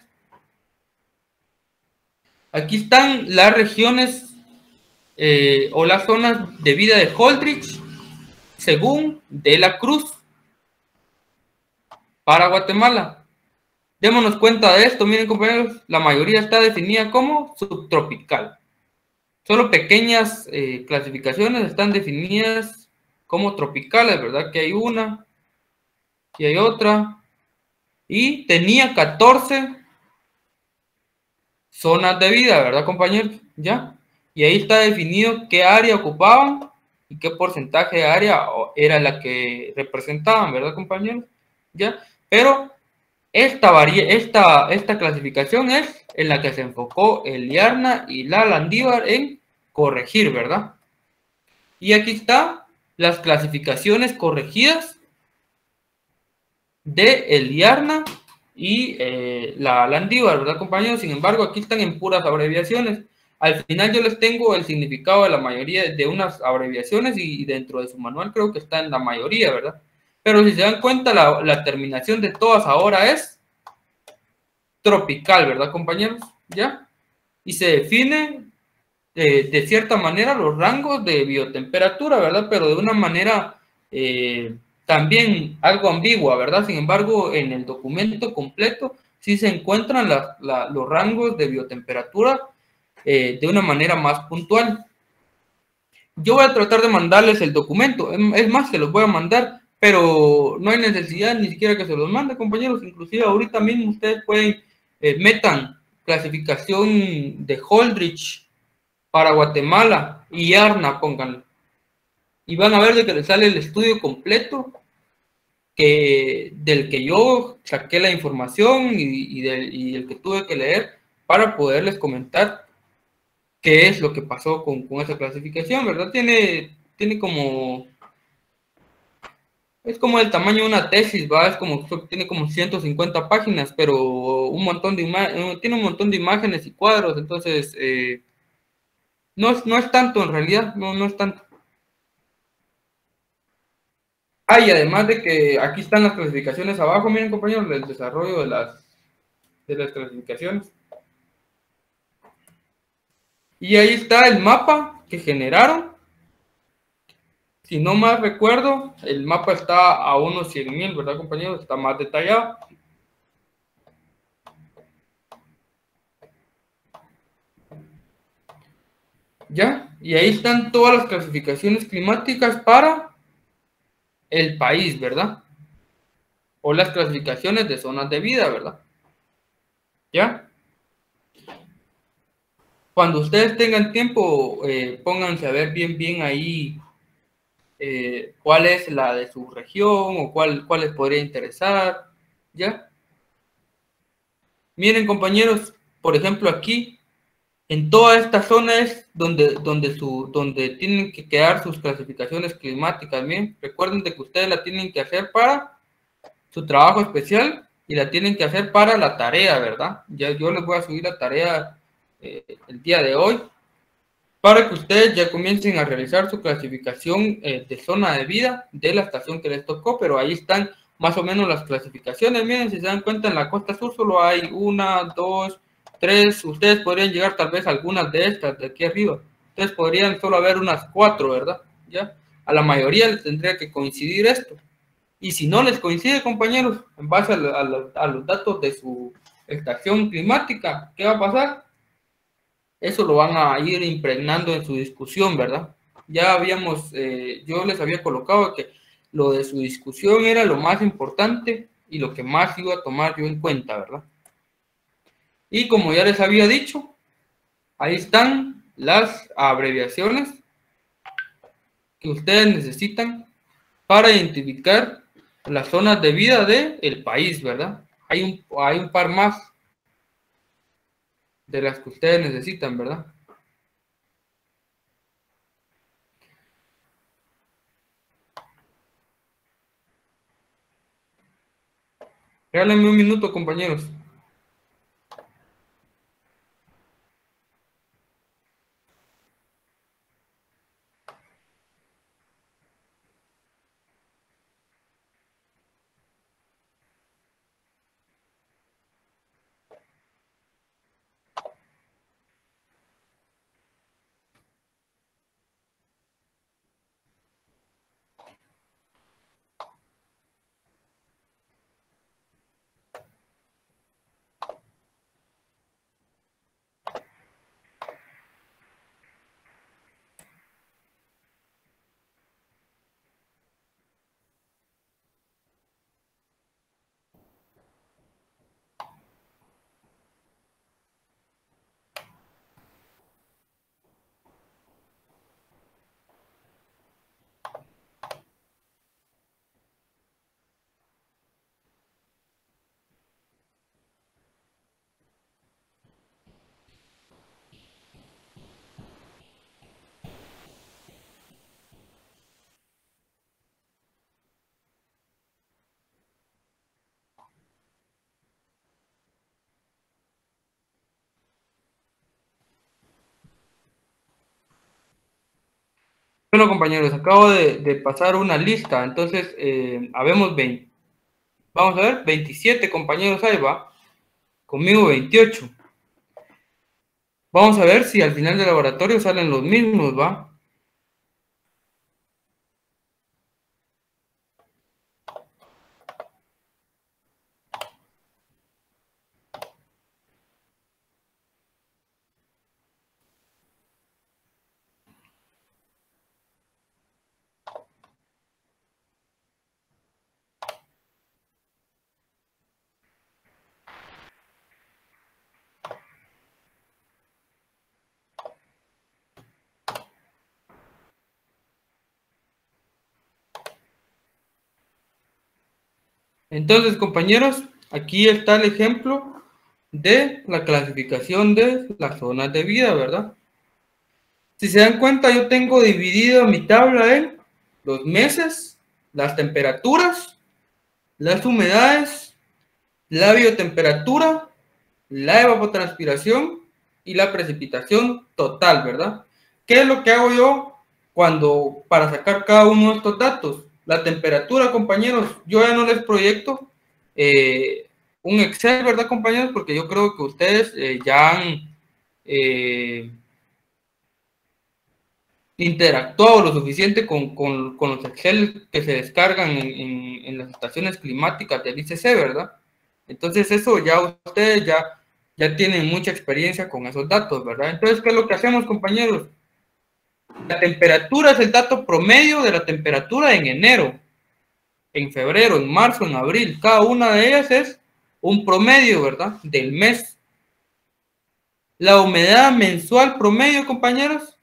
Aquí están las regiones o las zonas de vida de Holdridge según De la Cruz para Guatemala. Démonos cuenta de esto, miren, compañeros, la mayoría está definida como subtropical. Solo pequeñas clasificaciones están definidas como tropicales, ¿verdad? Que hay una, que hay otra. Y tenía 14 zonas de vida, ¿verdad, compañeros? ¿Ya? Y ahí está definido qué área ocupaban y qué porcentaje de área era la que representaban, ¿verdad, compañeros? ¿Ya? Pero esta clasificación es en la que se enfocó el Liarna y la Landívar en corregir, ¿verdad? Y aquí están las clasificaciones corregidas de el Liarna y la Landívar, ¿verdad, compañeros? Sin embargo, aquí están en puras abreviaciones. Al final yo les tengo el significado de la mayoría de unas abreviaciones y dentro de su manual creo que está en la mayoría, ¿verdad? Pero si se dan cuenta, la terminación de todas ahora es tropical, ¿verdad, compañeros? ¿Ya? Y se define de cierta manera los rangos de biotemperatura, ¿verdad? Pero de una manera también algo ambigua, ¿verdad? Sin embargo, en el documento completo sí se encuentran los rangos de biotemperatura de una manera más puntual. Yo voy a tratar de mandarles el documento, es más, se los voy a mandar, pero no hay necesidad ni siquiera que se los mande, compañeros. Inclusive ahorita mismo ustedes pueden, metan clasificación de Holdridge para Guatemala y Arna, pónganlo. Y van a ver de que les sale el estudio completo del que yo saqué la información y el que tuve que leer para poderles comentar qué es lo que pasó con esa clasificación, ¿verdad? Tiene como... Es como el tamaño de una tesis, ¿va? Tiene como 150 páginas, pero tiene un montón de imágenes y cuadros, entonces no es tanto en realidad, no es tanto. Y además de que aquí están las clasificaciones abajo, miren, compañeros, el desarrollo de las clasificaciones. Y ahí está el mapa que generaron. Si no mal recuerdo, el mapa está a unos 100.000, ¿verdad, compañeros? Está más detallado. ¿Ya? Y ahí están todas las clasificaciones climáticas para el país, ¿verdad? O las clasificaciones de zonas de vida, ¿verdad? ¿Ya? Cuando ustedes tengan tiempo, pónganse a ver bien ahí cuál es la de su región o cuál les podría interesar, ¿ya? Miren, compañeros, por ejemplo, aquí, en toda esta zona es donde tienen que quedar sus clasificaciones climáticas, ¿bien? Recuerden de que ustedes la tienen que hacer para su trabajo especial y la tienen que hacer para la tarea, ¿verdad? Ya yo les voy a subir la tarea el día de hoy para que ustedes ya comiencen a realizar su clasificación de zona de vida de la estación que les tocó, pero ahí están más o menos las clasificaciones. Miren, si se dan cuenta, en la costa sur solo hay 1, 2, 3, ustedes podrían llegar tal vez a algunas de estas de aquí arriba, ustedes podrían solo haber unas 4, ¿verdad? Ya, a la mayoría les tendría que coincidir esto. Y si no les coincide, compañeros, en base a los datos de su estación climática, ¿qué va a pasar? Eso lo van a ir impregnando en su discusión, ¿verdad? Ya habíamos, yo les había colocado que lo de su discusión era lo más importante y lo que más iba a tomar yo en cuenta, ¿verdad? Y como ya les había dicho, ahí están las abreviaciones que ustedes necesitan para identificar las zonas de vida del país, ¿verdad? Hay un par más de las que ustedes necesitan, ¿verdad? Regálenme un minuto, compañeros. Bueno, compañeros, acabo de pasar una lista, entonces, habemos 20. Vamos a ver, 27 compañeros ahí va, conmigo 28. Vamos a ver si al final del laboratorio salen los mismos, ¿va? Entonces, compañeros, aquí está el ejemplo de la clasificación de las zonas de vida, ¿verdad? Si se dan cuenta, yo tengo dividido mi tabla en los meses, las temperaturas, las humedades, la biotemperatura, la evapotranspiración y la precipitación total, ¿verdad? ¿Qué es lo que hago yo para sacar cada uno de estos datos? La temperatura, compañeros, yo ya no les proyecto un Excel, ¿verdad, compañeros? Porque yo creo que ustedes ya han interactuado lo suficiente con los Excel que se descargan en las estaciones climáticas del ICC, ¿verdad? Entonces eso ya ustedes ya tienen mucha experiencia con esos datos, ¿verdad? Entonces, ¿qué es lo que hacemos, compañeros? La temperatura es el dato promedio de la temperatura en enero, en febrero, en marzo, en abril. Cada una de ellas es un promedio, ¿verdad? Del mes. La humedad mensual promedio, compañeros,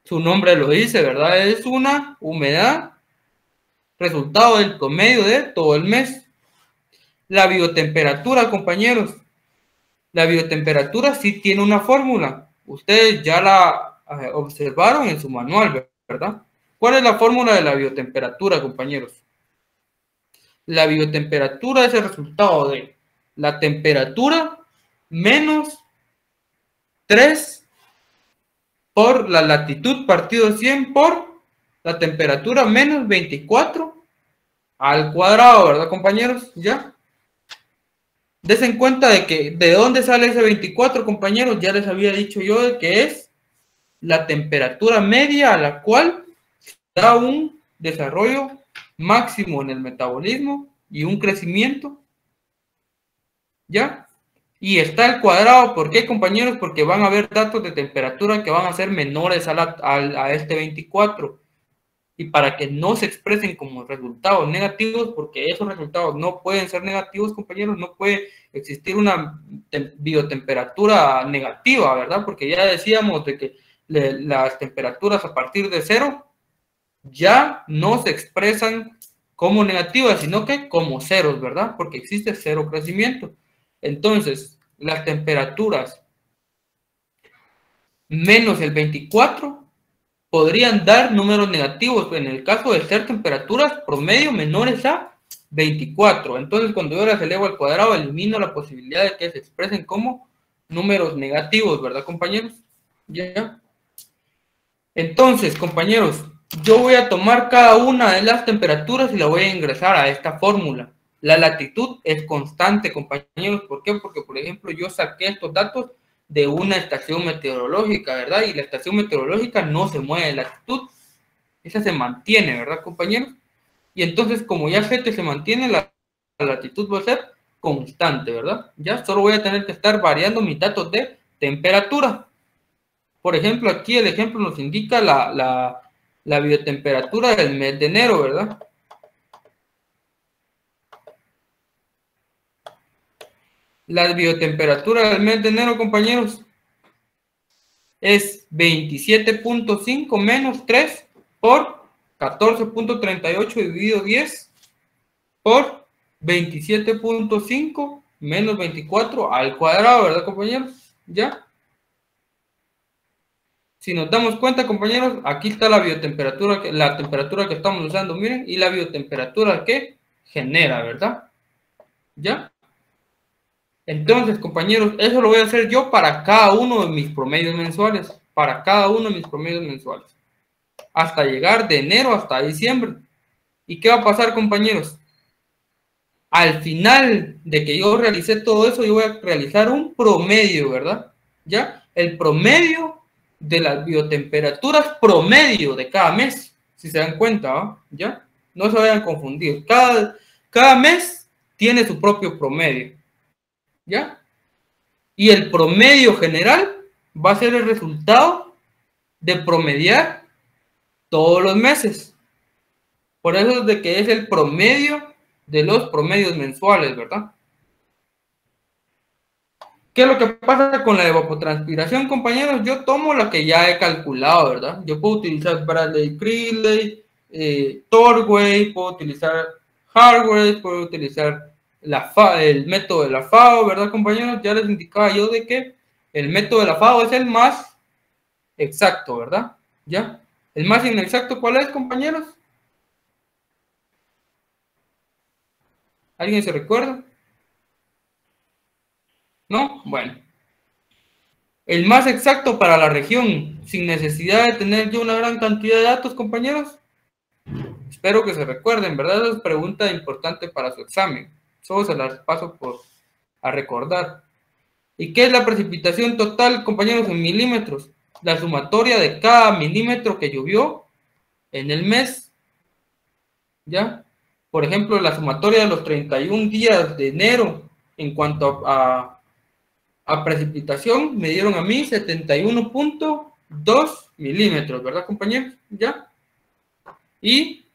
su nombre lo dice, ¿verdad? Es una humedad resultado del promedio de todo el mes. La biotemperatura, compañeros. La biotemperatura sí tiene una fórmula. Ustedes ya la observaron en su manual, ¿verdad? ¿Cuál es la fórmula de la biotemperatura, compañeros? La biotemperatura es el resultado de la temperatura menos 3 por la latitud partido 100 por la temperatura menos 24 al cuadrado, ¿verdad, compañeros? ¿Ya? Desen cuenta de que, ¿de dónde sale ese 24, compañeros? Ya les había dicho yo de que es la temperatura media a la cual da un desarrollo máximo en el metabolismo y un crecimiento, ¿ya? Y está el cuadrado. ¿Por qué, compañeros? Porque van a haber datos de temperatura que van a ser menores a este 24. Y para que no se expresen como resultados negativos, porque esos resultados no pueden ser negativos, compañeros, no puede existir una biotemperatura negativa, ¿verdad? Porque ya decíamos de que las temperaturas a partir de 0 ya no se expresan como negativas, sino que como ceros, ¿verdad? Porque existe 0 crecimiento. Entonces, las temperaturas menos el 24 podrían dar números negativos en el caso de ser temperaturas promedio menores a 24. Entonces, cuando yo las elevo al cuadrado, elimino la posibilidad de que se expresen como números negativos, ¿verdad, compañeros? ¿Ya? Entonces, compañeros, yo voy a tomar cada una de las temperaturas y la voy a ingresar a esta fórmula. La latitud es constante, compañeros. ¿Por qué? Porque, por ejemplo, yo saqué estos datos de una estación meteorológica, ¿verdad? Y la estación meteorológica no se mueve de latitud. Esa se mantiene, ¿verdad, compañeros? Y entonces, como ya sé que se mantiene, la latitud va a ser constante, ¿verdad? Ya solo voy a tener que estar variando mis datos de temperatura. Por ejemplo, aquí el ejemplo nos indica la biotemperatura del mes de enero, ¿verdad? La biotemperatura del mes de enero, compañeros, es 27.5 menos 3 por 14.38 dividido 10 por 27.5 menos 24 al cuadrado, ¿verdad, compañeros? ¿Ya? Si nos damos cuenta, compañeros, aquí está la biotemperatura, la temperatura que estamos usando, miren, y la biotemperatura que genera, ¿verdad? ¿Ya? Entonces, compañeros, eso lo voy a hacer yo para cada uno de mis promedios mensuales. Para cada uno de mis promedios mensuales. Hasta llegar de enero hasta diciembre. ¿Y qué va a pasar, compañeros? Al final de que yo realicé todo eso, yo voy a realizar un promedio, ¿verdad? ¿Ya? El promedio de las biotemperaturas promedio de cada mes. Si se dan cuenta, ¿no? ¿Ya? No se vayan a confundir. Cada mes tiene su propio promedio. ¿Ya? Y el promedio general va a ser el resultado de promediar todos los meses. Por eso es de que es el promedio de los promedios mensuales, ¿verdad? ¿Qué es lo que pasa con la evapotranspiración, compañeros? Yo tomo la que ya he calculado, ¿verdad? Yo puedo utilizar Bradley-Creeley, Torway, puedo utilizar Hargreaves, puedo utilizar el método de la FAO, ¿verdad, compañeros? Ya les indicaba yo de que el método de la FAO es el más exacto, ¿verdad? ¿Ya? ¿El más inexacto cuál es, compañeros? ¿Alguien se recuerda? ¿No? Bueno. El más exacto para la región, sin necesidad de tener yo una gran cantidad de datos, compañeros. Espero que se recuerden, ¿verdad? Esa es pregunta importante para su examen. Solo se las paso a recordar. ¿Y qué es la precipitación total, compañeros, en milímetros? la sumatoria de cada milímetro que llovió en el mes, ¿ya? Por ejemplo, la sumatoria de los 31 días de enero en cuanto a precipitación me dieron a mí 71.2 milímetros, ¿verdad, compañeros? ¿Ya? Y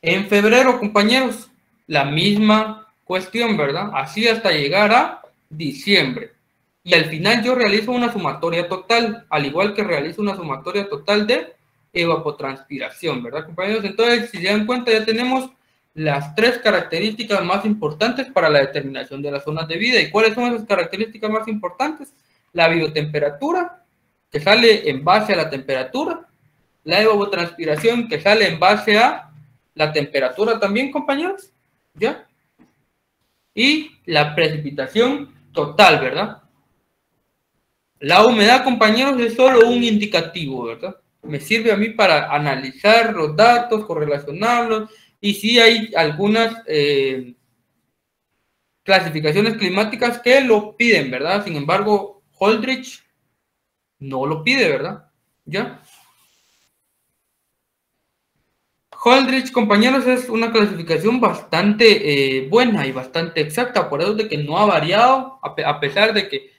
en febrero, compañeros, la misma cuestión, ¿verdad? Así hasta llegar a diciembre. Y al final yo realizo una sumatoria total, al igual que realizo una sumatoria total de evapotranspiración, ¿verdad, compañeros? Entonces, si se dan cuenta, ya tenemos las 3 características más importantes para la determinación de las zonas de vida. ¿Y cuáles son esas características más importantes? La biotemperatura, que sale en base a la temperatura, la evapotranspiración, que sale en base a la temperatura también, compañeros, ¿ya? Y la precipitación total, ¿verdad? La humedad, compañeros, es solo un indicativo, ¿verdad? Me sirve a mí para analizar los datos, correlacionarlos, y sí hay algunas clasificaciones climáticas que lo piden, ¿verdad? Sin embargo, Holdridge no lo pide, ¿verdad? ¿Ya? Holdridge, compañeros, es una clasificación bastante buena y bastante exacta, por eso de que no ha variado, a pesar de que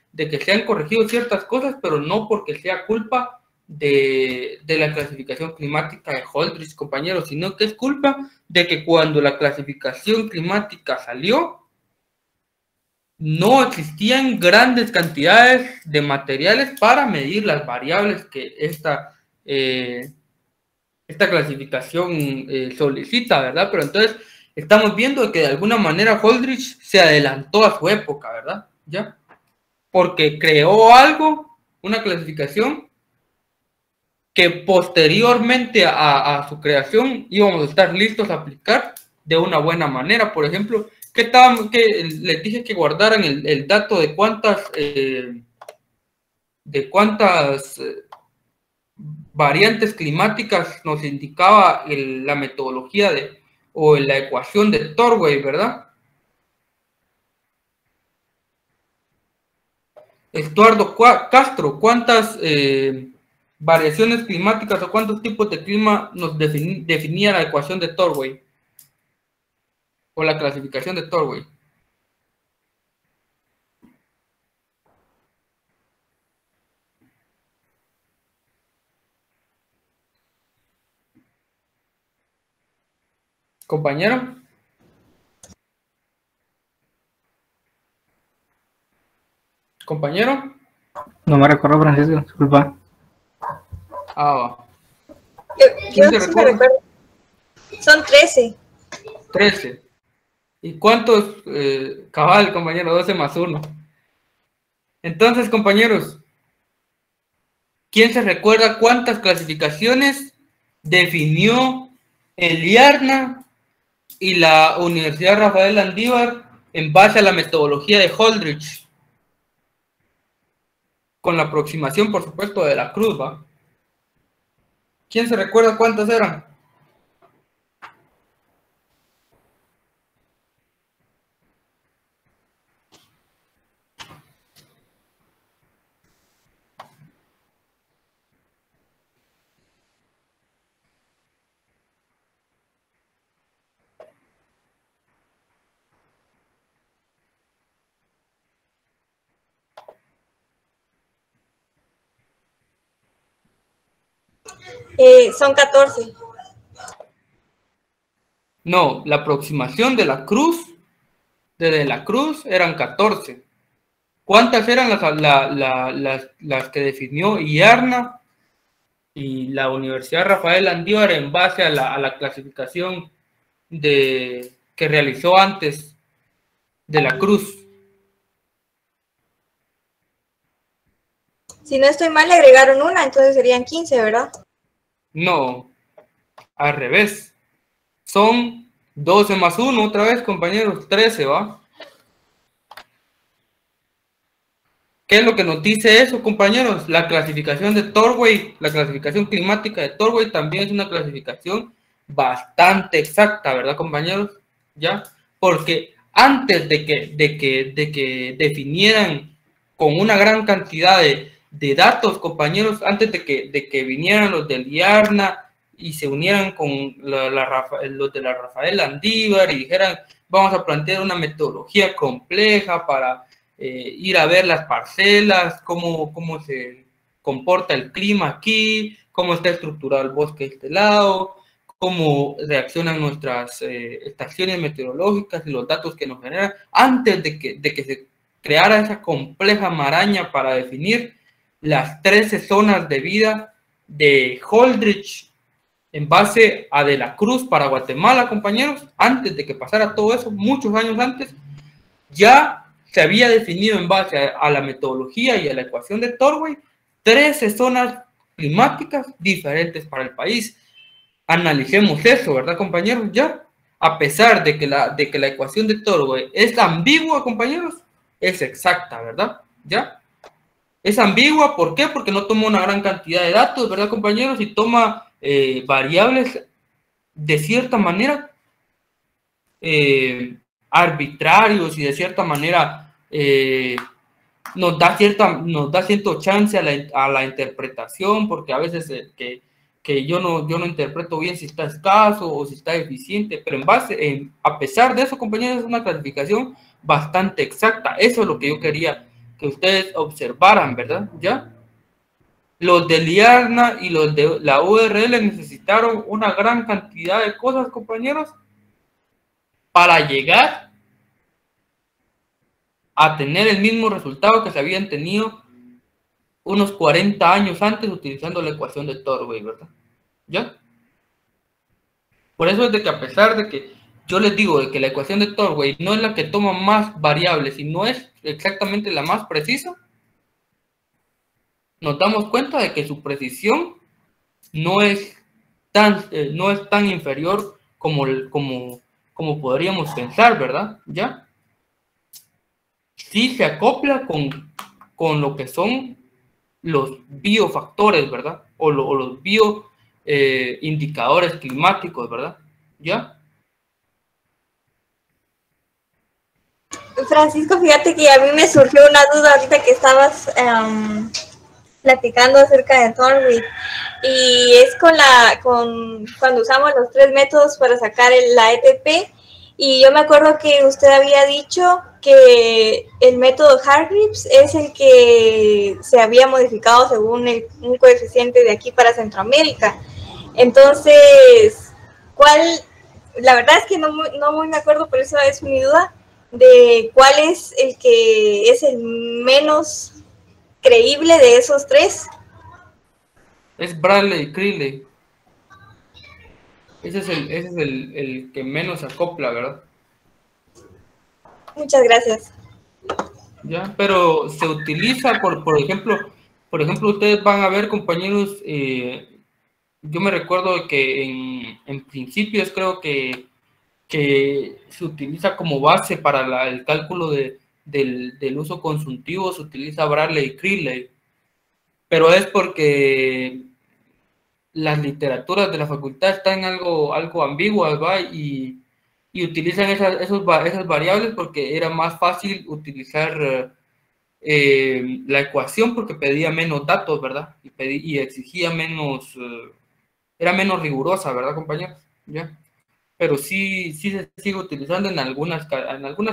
se han corregido ciertas cosas, pero no porque sea culpa de la clasificación climática de Holdridge, compañeros, sino que es culpa de que cuando la clasificación climática salió, no existían grandes cantidades de materiales para medir las variables que esta clasificación solicita, ¿verdad? Pero entonces estamos viendo que de alguna manera Holdridge se adelantó a su época, ¿verdad? ¿Ya? Porque creó algo, una clasificación, que posteriormente a su creación íbamos a estar listos a aplicar de una buena manera. Por ejemplo, que les dije que guardaran el dato de cuántas variantes climáticas nos indicaba la metodología o la ecuación de Torway, ¿verdad? Estuardo Castro, ¿cuántas variaciones climáticas o cuántos tipos de clima nos definía la ecuación de Torway o la clasificación de Torway? Compañero. Compañero. No me recuerdo, Francisco, disculpa. Yo sí me recuerdo. Son 13. 13. ¿Y cuántos? Cabal, compañero, 12 más 1. Entonces, compañeros, ¿quién se recuerda cuántas clasificaciones definió el IARNA y la Universidad Rafael Landívar en base a la metodología de Holdridge? Con la aproximación, por supuesto, de la cruz, ¿va? ¿Quién se recuerda cuántas eran? Son 14. No, la aproximación de la cruz, desde la cruz eran 14. ¿Cuántas eran las que definió IARNA y la Universidad Rafael Landívar en base a la clasificación que realizó antes de la cruz? Si no estoy mal, le agregaron una, entonces serían 15, ¿verdad? No, al revés. Son 12 más 1, otra vez, compañeros, 13, ¿va? ¿Qué es lo que nos dice eso, compañeros? La clasificación de Torway, la clasificación climática de Torway también es una clasificación bastante exacta, ¿verdad, compañeros? ¿Ya? Porque antes de que definieran con una gran cantidad de de datos, compañeros, antes de que vinieran los del IARNA y se unieran con los de la Rafael Landívar y dijeran, vamos a plantear una metodología compleja para ir a ver las parcelas, cómo se comporta el clima aquí, cómo está estructurado el bosque de este lado, cómo reaccionan nuestras estaciones meteorológicas y los datos que nos generan, antes de que se creara esa compleja maraña para definir las 13 zonas de vida de Holdridge en base a De la Cruz para Guatemala, compañeros. Antes de que pasara todo eso, muchos años antes, ya se había definido en base a la metodología y a la ecuación de Torway 13 zonas climáticas diferentes para el país. Analicemos eso, ¿verdad, compañeros? Ya, a pesar de que la ecuación de Torway es ambigua, compañeros, es exacta, ¿verdad? ¿Ya? Es ambigua, ¿por qué? Porque no toma una gran cantidad de datos, ¿verdad, compañeros? Y toma variables de cierta manera arbitrarios y de cierta manera nos da cierto chance a la interpretación, porque a veces que yo no interpreto bien si está escaso o si está eficiente, pero a pesar de eso, compañeros, es una clasificación bastante exacta. Eso es lo que yo quería que ustedes observaran, ¿verdad? ¿Ya? Los del IARNA y los de la URL necesitaron una gran cantidad de cosas, compañeros, para llegar a tener el mismo resultado que se habían tenido unos 40 años antes utilizando la ecuación de Torway, ¿verdad? ¿Ya? Por eso es de que a pesar de que yo les digo de que la ecuación de Torway no es la que toma más variables y no es exactamente la más precisa, nos damos cuenta de que su precisión no es tan inferior como podríamos pensar, ¿verdad? ¿Ya? Sí se acopla con lo que son los biofactores, ¿verdad? O los indicadores climáticos, ¿verdad? ¿Ya? Francisco, fíjate que a mí me surgió una duda ahorita que estabas platicando acerca de Torway, y es cuando usamos los 3 métodos para sacar la ETP, y yo me acuerdo que usted había dicho que el método Hargreaves es el que se había modificado según un coeficiente de aquí para Centroamérica. Entonces, la verdad es que no muy me acuerdo, por eso es mi duda, de cuál es el que es el menos creíble de esos 3. Es Bradley Creeley. Ese es el que menos acopla, ¿verdad? Muchas gracias. Ya, pero se utiliza, por ejemplo, ustedes van a ver, compañeros, yo me recuerdo que en principios creo que se utiliza como base para el cálculo del uso consultivo, se utiliza Bradley Creeley, pero es porque las literaturas de la facultad están algo ambiguas, ¿va? Y utilizan esas variables porque era más fácil utilizar la ecuación porque pedía menos datos, ¿verdad? Y exigía menos, era menos rigurosa, ¿verdad, compañeros? ¿Ya? Pero sí se sigue utilizando en algunas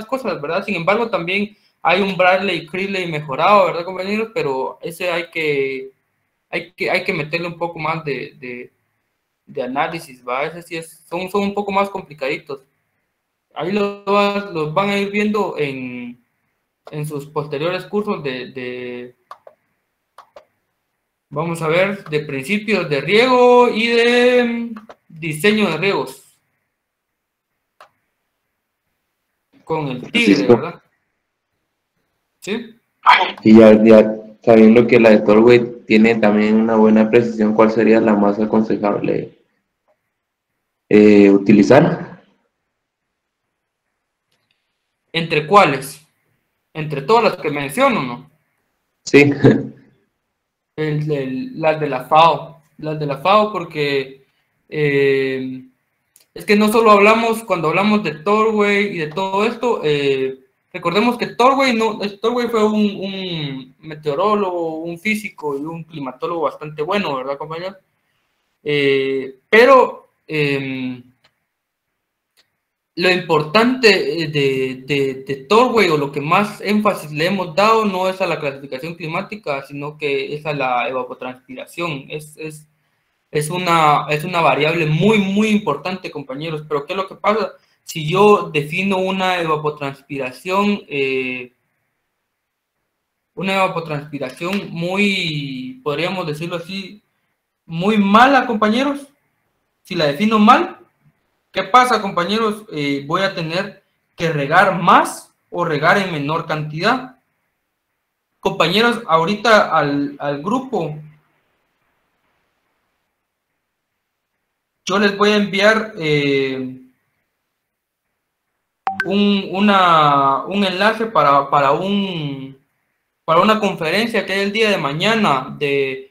cosas, ¿verdad? Sin embargo, también hay un Bradley Creeley mejorado, ¿verdad, compañeros? Pero ese hay que meterle un poco más de análisis, ¿va? Ese sí son un poco más complicaditos. Ahí los van a ir viendo en sus posteriores cursos vamos a ver, de principios de riego y de diseño de riegos. Con el tigre, ¿verdad? ¿Sí? Y ya sabiendo que la de Torway tiene también una buena precisión, ¿cuál sería la más aconsejable utilizar? ¿Entre cuáles? ¿Entre todas las que menciono, no? Sí. Las de la FAO. Las de la FAO porque es que no solo cuando hablamos de Torway y de todo esto, Recordemos que Torway fue un meteorólogo, un físico y un climatólogo bastante bueno, ¿verdad, compañeros? Pero lo importante de Torway, o lo que más énfasis le hemos dado, no es a la clasificación climática, sino que es a la evapotranspiración. Es una variable muy, muy importante, compañeros. Pero ¿qué es lo que pasa? Si yo defino una evapotranspiración muy, podríamos decirlo así, muy mala, compañeros, si la defino mal, ¿qué pasa, compañeros? Voy a tener que regar más o regar en menor cantidad. Compañeros, ahorita al grupo, yo les voy a enviar un enlace para una conferencia que hay el día de mañana de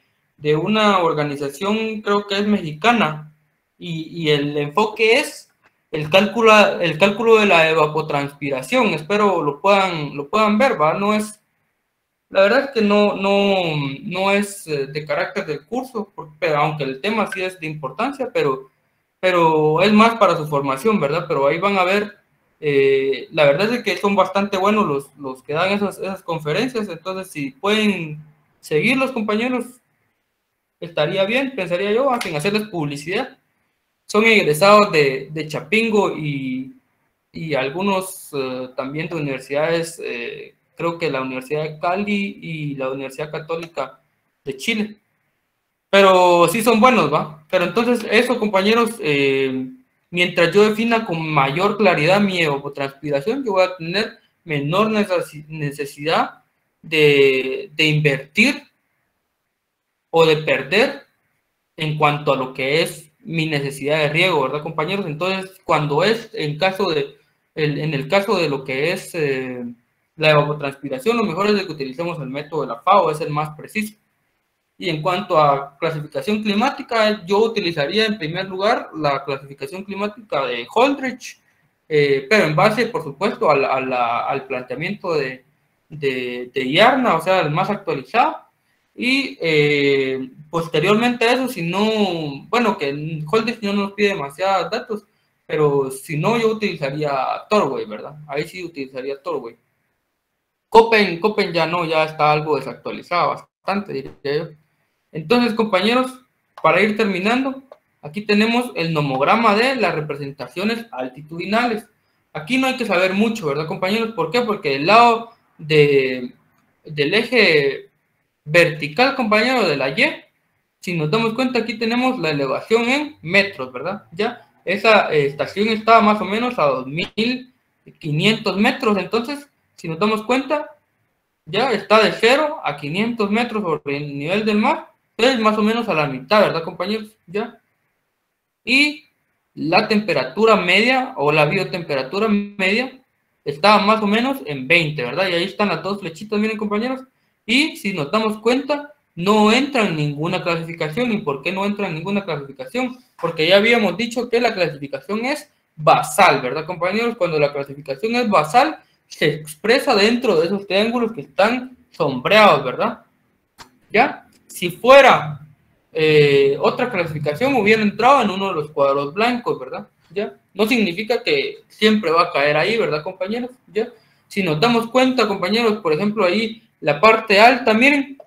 una organización, creo que es mexicana, y el enfoque es el cálculo de la evapotranspiración. Espero lo puedan ver, ¿va? No es, la verdad es que no es de carácter del curso, pero aunque el tema sí es de importancia, pero es más para su formación, ¿verdad? Pero ahí van a ver, la verdad es que son bastante buenos los que dan esas conferencias. Entonces, si pueden seguir los compañeros, estaría bien, pensaría yo, sin hacerles publicidad. Son egresados de Chapingo y algunos también de universidades, creo que la Universidad de Cali y la Universidad Católica de Chile. Pero sí son buenos, ¿va? Pero entonces eso, compañeros, mientras yo defina con mayor claridad mi evapotranspiración, yo voy a tener menor necesidad de invertir o de perder en cuanto a lo que es mi necesidad de riego, ¿verdad, compañeros? Entonces, cuando es en el caso de lo que es la evapotranspiración, lo mejor es que utilicemos el método de la FAO, es el más preciso. Y en cuanto a clasificación climática, yo utilizaría en primer lugar la clasificación climática de Holdridge, pero en base, por supuesto, al planteamiento de Yarna, o sea, el más actualizado. Y posteriormente a eso, si no, bueno, que Holdridge no nos pide demasiados datos, pero si no, yo utilizaría Torway, ¿verdad? Ahí sí utilizaría Torway. Köppen ya no, ya está algo desactualizado, bastante, diría yo. Entonces, compañeros, para ir terminando, aquí tenemos el nomograma de las representaciones altitudinales. Aquí no hay que saber mucho, ¿verdad, compañeros? ¿Por qué? Porque del lado del eje vertical, compañero, de la Y, si nos damos cuenta, aquí tenemos la elevación en metros, ¿verdad? Ya, esa estación estaba más o menos a 2.500 metros. Entonces, si nos damos cuenta, ya está de 0 a 500 metros sobre el nivel del mar. Es más o menos a la mitad, ¿verdad, compañeros? Ya. Y la temperatura media o la biotemperatura media estaba más o menos en 20, ¿verdad? Y ahí están las dos flechitas, miren, compañeros. Y si nos damos cuenta, no entra en ninguna clasificación. ¿Y por qué no entra en ninguna clasificación? Porque ya habíamos dicho que la clasificación es basal, ¿verdad, compañeros? Cuando la clasificación es basal, se expresa dentro de esos triángulos que están sombreados, ¿verdad? ¿Ya? Si fuera otra clasificación, hubiera entrado en uno de los cuadros blancos, ¿verdad? ¿Ya? No significa que siempre va a caer ahí, ¿verdad, compañeros? ¿Ya? Si nos damos cuenta, compañeros, por ejemplo, ahí la parte alta, miren,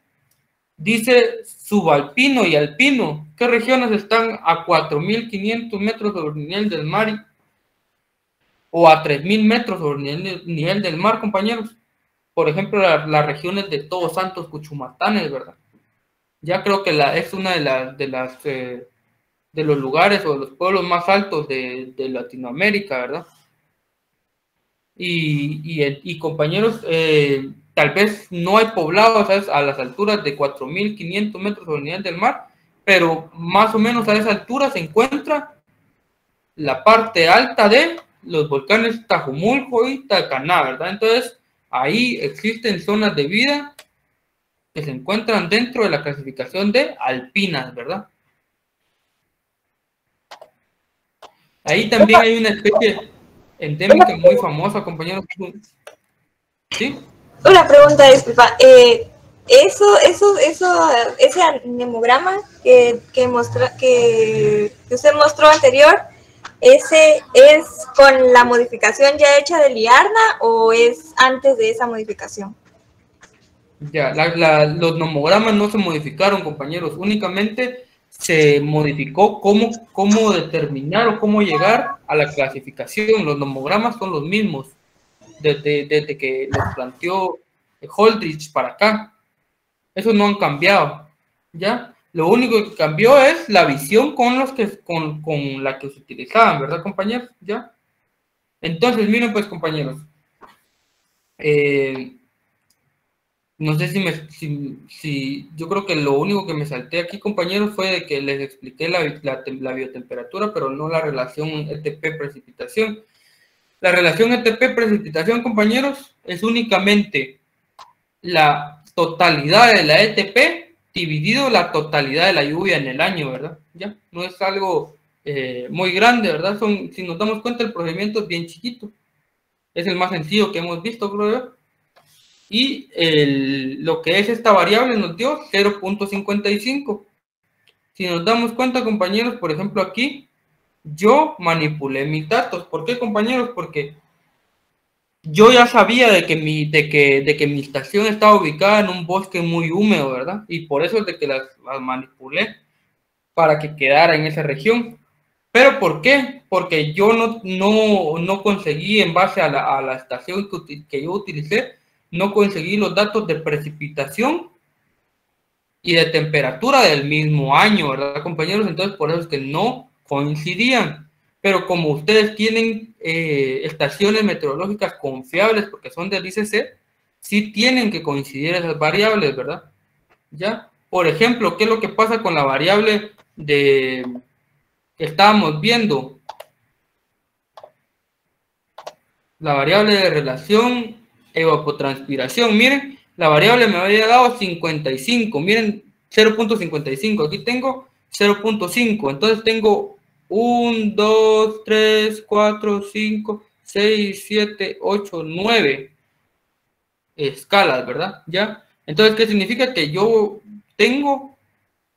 dice subalpino y alpino. ¿Qué regiones están a 4.500 metros sobre el nivel del mar o a 3.000 metros sobre el nivel del mar, compañeros? Por ejemplo, las regiones de Todos Santos, Cuchumatanes, ¿verdad? Ya creo que es una de los lugares o de los pueblos más altos de Latinoamérica, ¿verdad? Y compañeros, tal vez no hay poblados, ¿sabes?, a las alturas de 4.500 metros sobre el nivel del mar, pero más o menos a esa altura se encuentra la parte alta de los volcanes Tajumulco y Tacaná, ¿verdad? Entonces, ahí existen zonas de vida que se encuentran dentro de la clasificación de alpinas, ¿verdad? Ahí también hay una especie endémica muy famosa, compañeros. ¿Sí? Una pregunta, disculpa. Ese anemograma que usted mostró anterior, ¿ese es con la modificación ya hecha de Liarna o es antes de esa modificación? Ya, los nomogramas no se modificaron, compañeros, únicamente se modificó cómo determinar o cómo llegar a la clasificación. Los nomogramas son los mismos desde que los planteó Holdridge para acá. Esos no han cambiado, ¿ya? Lo único que cambió es la visión con la que se utilizaban, ¿verdad, compañeros? ¿Ya? Entonces, miren pues, compañeros, no sé si yo creo que lo único que me salté aquí, compañeros, fue de que les expliqué la biotemperatura, pero no la relación ETP-precipitación. La relación ETP-precipitación, compañeros, es únicamente la totalidad de la ETP dividido la totalidad de la lluvia en el año, ¿verdad? Ya, no es algo muy grande, ¿verdad? Si nos damos cuenta, el procedimiento es bien chiquito. Es el más sencillo que hemos visto, creo yo. Y lo que es esta variable nos dio 0.55. Si nos damos cuenta, compañeros, por ejemplo aquí, yo manipulé mis datos. ¿Por qué, compañeros? Porque yo ya sabía de que mi estación estaba ubicada en un bosque muy húmedo, ¿verdad? Y por eso es de que las manipulé para que quedara en esa región. ¿Pero por qué? Porque yo no conseguí, en base a la estación que yo utilicé, no conseguí los datos de precipitación y de temperatura del mismo año, ¿verdad, compañeros? Entonces, por eso es que no coincidían. Pero como ustedes tienen estaciones meteorológicas confiables, porque son del ICC, sí tienen que coincidir esas variables, ¿verdad? ¿Ya? Por ejemplo, ¿qué es lo que pasa con la variable que estábamos viendo? La variable de relación evapotranspiración, miren, la variable me había dado 55, miren, 0.55, aquí tengo 0.5, entonces tengo 1, 2, 3, 4, 5, 6, 7, 8, 9 escalas, ¿verdad? ¿Ya? Entonces, ¿qué significa? Que yo tengo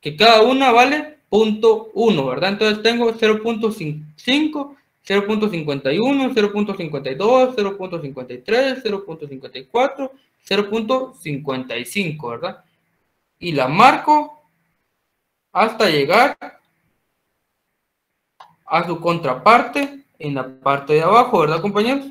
que cada una vale 0.1, ¿verdad? Entonces tengo 0.5, 0.51, 0.52, 0.53, 0.54, 0.55, ¿verdad? Y la marco hasta llegar a su contraparte en la parte de abajo, ¿verdad, compañeros?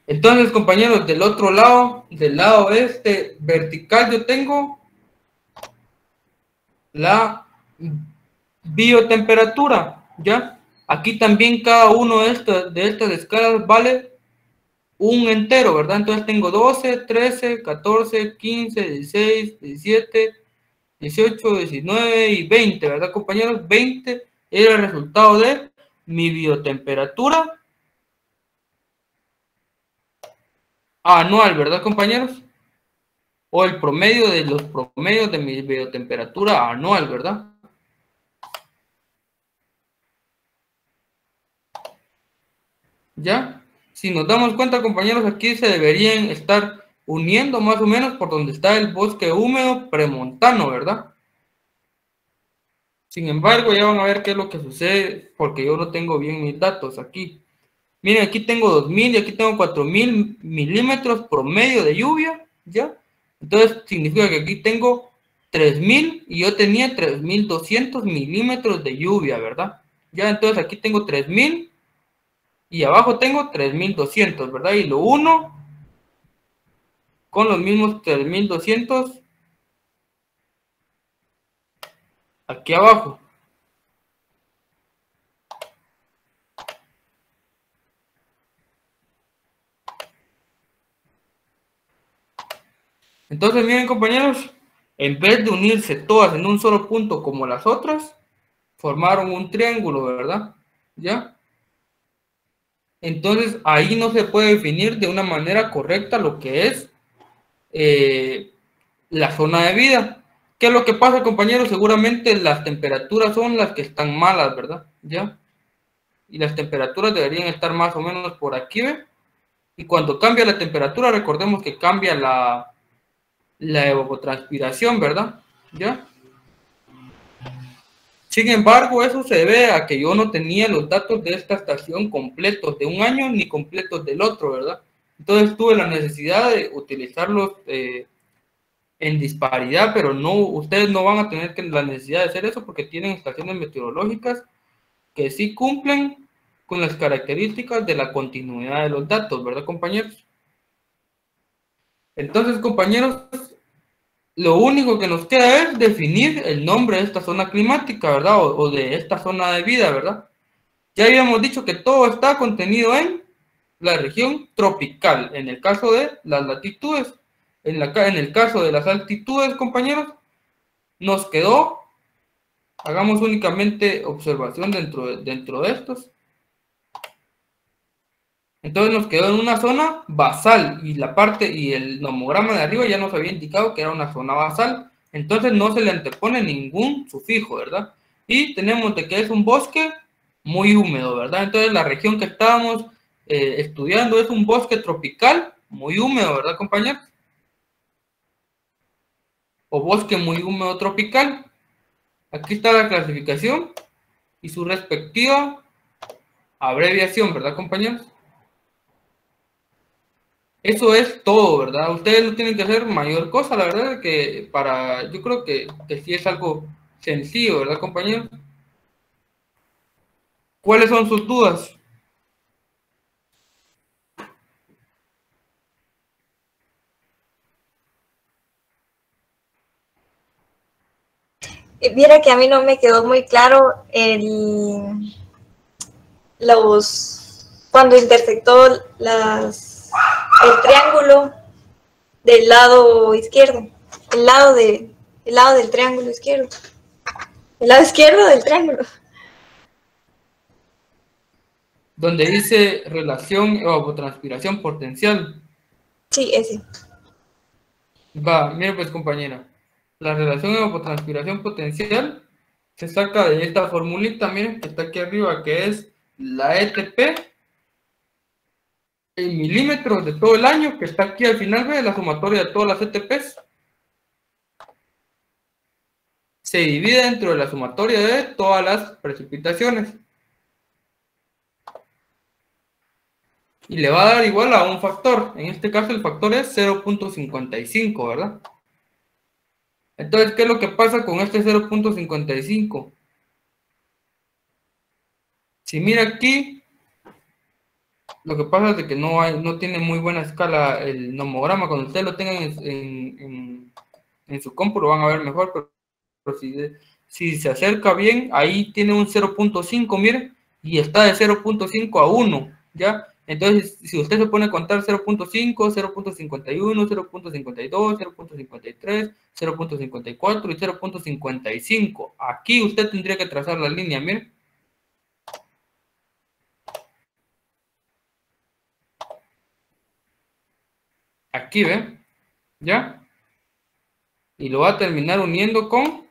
Entonces, compañeros, del otro lado, del lado este vertical, yo tengo la biotemperatura, ¿ya? Aquí también cada uno de estas escalas vale un entero, ¿verdad? Entonces tengo 12, 13, 14, 15, 16, 17, 18, 19 y 20, ¿verdad, compañeros? 20 era el resultado de mi biotemperatura anual, ¿verdad, compañeros? O el promedio de los promedios de mi biotemperatura anual, ¿verdad? ¿Ya? Si nos damos cuenta, compañeros, aquí se deberían estar uniendo más o menos por donde está el bosque húmedo premontano, ¿verdad? Sin embargo, ya van a ver qué es lo que sucede, porque yo no tengo bien mis datos aquí. Miren, aquí tengo 2000 y aquí tengo 4000 milímetros promedio de lluvia, ¿ya? Entonces, significa que aquí tengo 3000 y yo tenía 3200 milímetros de lluvia, ¿verdad? Ya, entonces aquí tengo 3000 y abajo tengo 3200, ¿verdad? Y lo uno con los mismos 3200 aquí abajo. Entonces, miren, compañeros, en vez de unirse todas en un solo punto como las otras, formaron un triángulo, ¿verdad? ¿Ya? Entonces, ahí no se puede definir de una manera correcta lo que es la zona de vida. ¿Qué es lo que pasa, compañeros? Seguramente las temperaturas son las que están malas, ¿verdad? ¿Ya? Y las temperaturas deberían estar más o menos por aquí, ¿ve? Y cuando cambia la temperatura, recordemos que cambia la evapotranspiración, ¿verdad? ¿Ya? Sin embargo, eso se debe a que yo no tenía los datos de esta estación completos de un año ni completos del otro, ¿verdad? Entonces tuve la necesidad de utilizarlos en disparidad, pero no, ustedes no van a tener la necesidad de hacer eso porque tienen estaciones meteorológicas que sí cumplen con las características de la continuidad de los datos, ¿verdad, compañeros? Entonces, compañeros, lo único que nos queda es definir el nombre de esta zona climática, ¿verdad? O de esta zona de vida, ¿verdad? Ya habíamos dicho que todo está contenido en la región tropical, en el caso de las latitudes. En el caso de las altitudes, compañeros, nos quedó, hagamos únicamente observación dentro de estos. Entonces nos quedó en una zona basal y la parte y el nomograma de arriba ya nos había indicado que era una zona basal. Entonces no se le antepone ningún sufijo, ¿verdad? Y tenemos de que es un bosque muy húmedo, ¿verdad? Entonces la región que estábamos estudiando es un bosque tropical muy húmedo, ¿verdad, compañeros? O bosque muy húmedo tropical. Aquí está la clasificación y su respectiva abreviación, ¿verdad, compañeros? Eso es todo, ¿verdad? Ustedes no tienen que hacer mayor cosa, la verdad, que yo creo que sí es algo sencillo, ¿verdad, compañeros? ¿Cuáles son sus dudas? Viera que a mí no me quedó muy claro cuando intersectó el triángulo del lado izquierdo, el lado del triángulo izquierdo, el lado izquierdo del triángulo. Donde dice relación evapotranspiración potencial. Sí, ese. Va, mire pues, compañera. La relación evapotranspiración potencial se saca de esta formulita, miren, que está aquí arriba, que es la ETP en milímetros de todo el año, que está aquí al final, ve, la sumatoria de todas las ETPs. Se divide dentro de la sumatoria de todas las precipitaciones. Y le va a dar igual a un factor. En este caso el factor es 0.55, ¿verdad? Entonces, ¿qué es lo que pasa con este 0.55? Si mira aquí, lo que pasa es de que no tiene muy buena escala el nomograma. Cuando ustedes lo tengan en su compu lo van a ver mejor, pero si se acerca bien, ahí tiene un 0.5, miren, y está de 0.5 a 1, ¿ya? Entonces, si usted se pone a contar 0.5, 0.51, 0.52, 0.53, 0.54 y 0.55, aquí usted tendría que trazar la línea, miren. Aquí, ¿ve? ¿Ya? Y lo va a terminar uniendo con...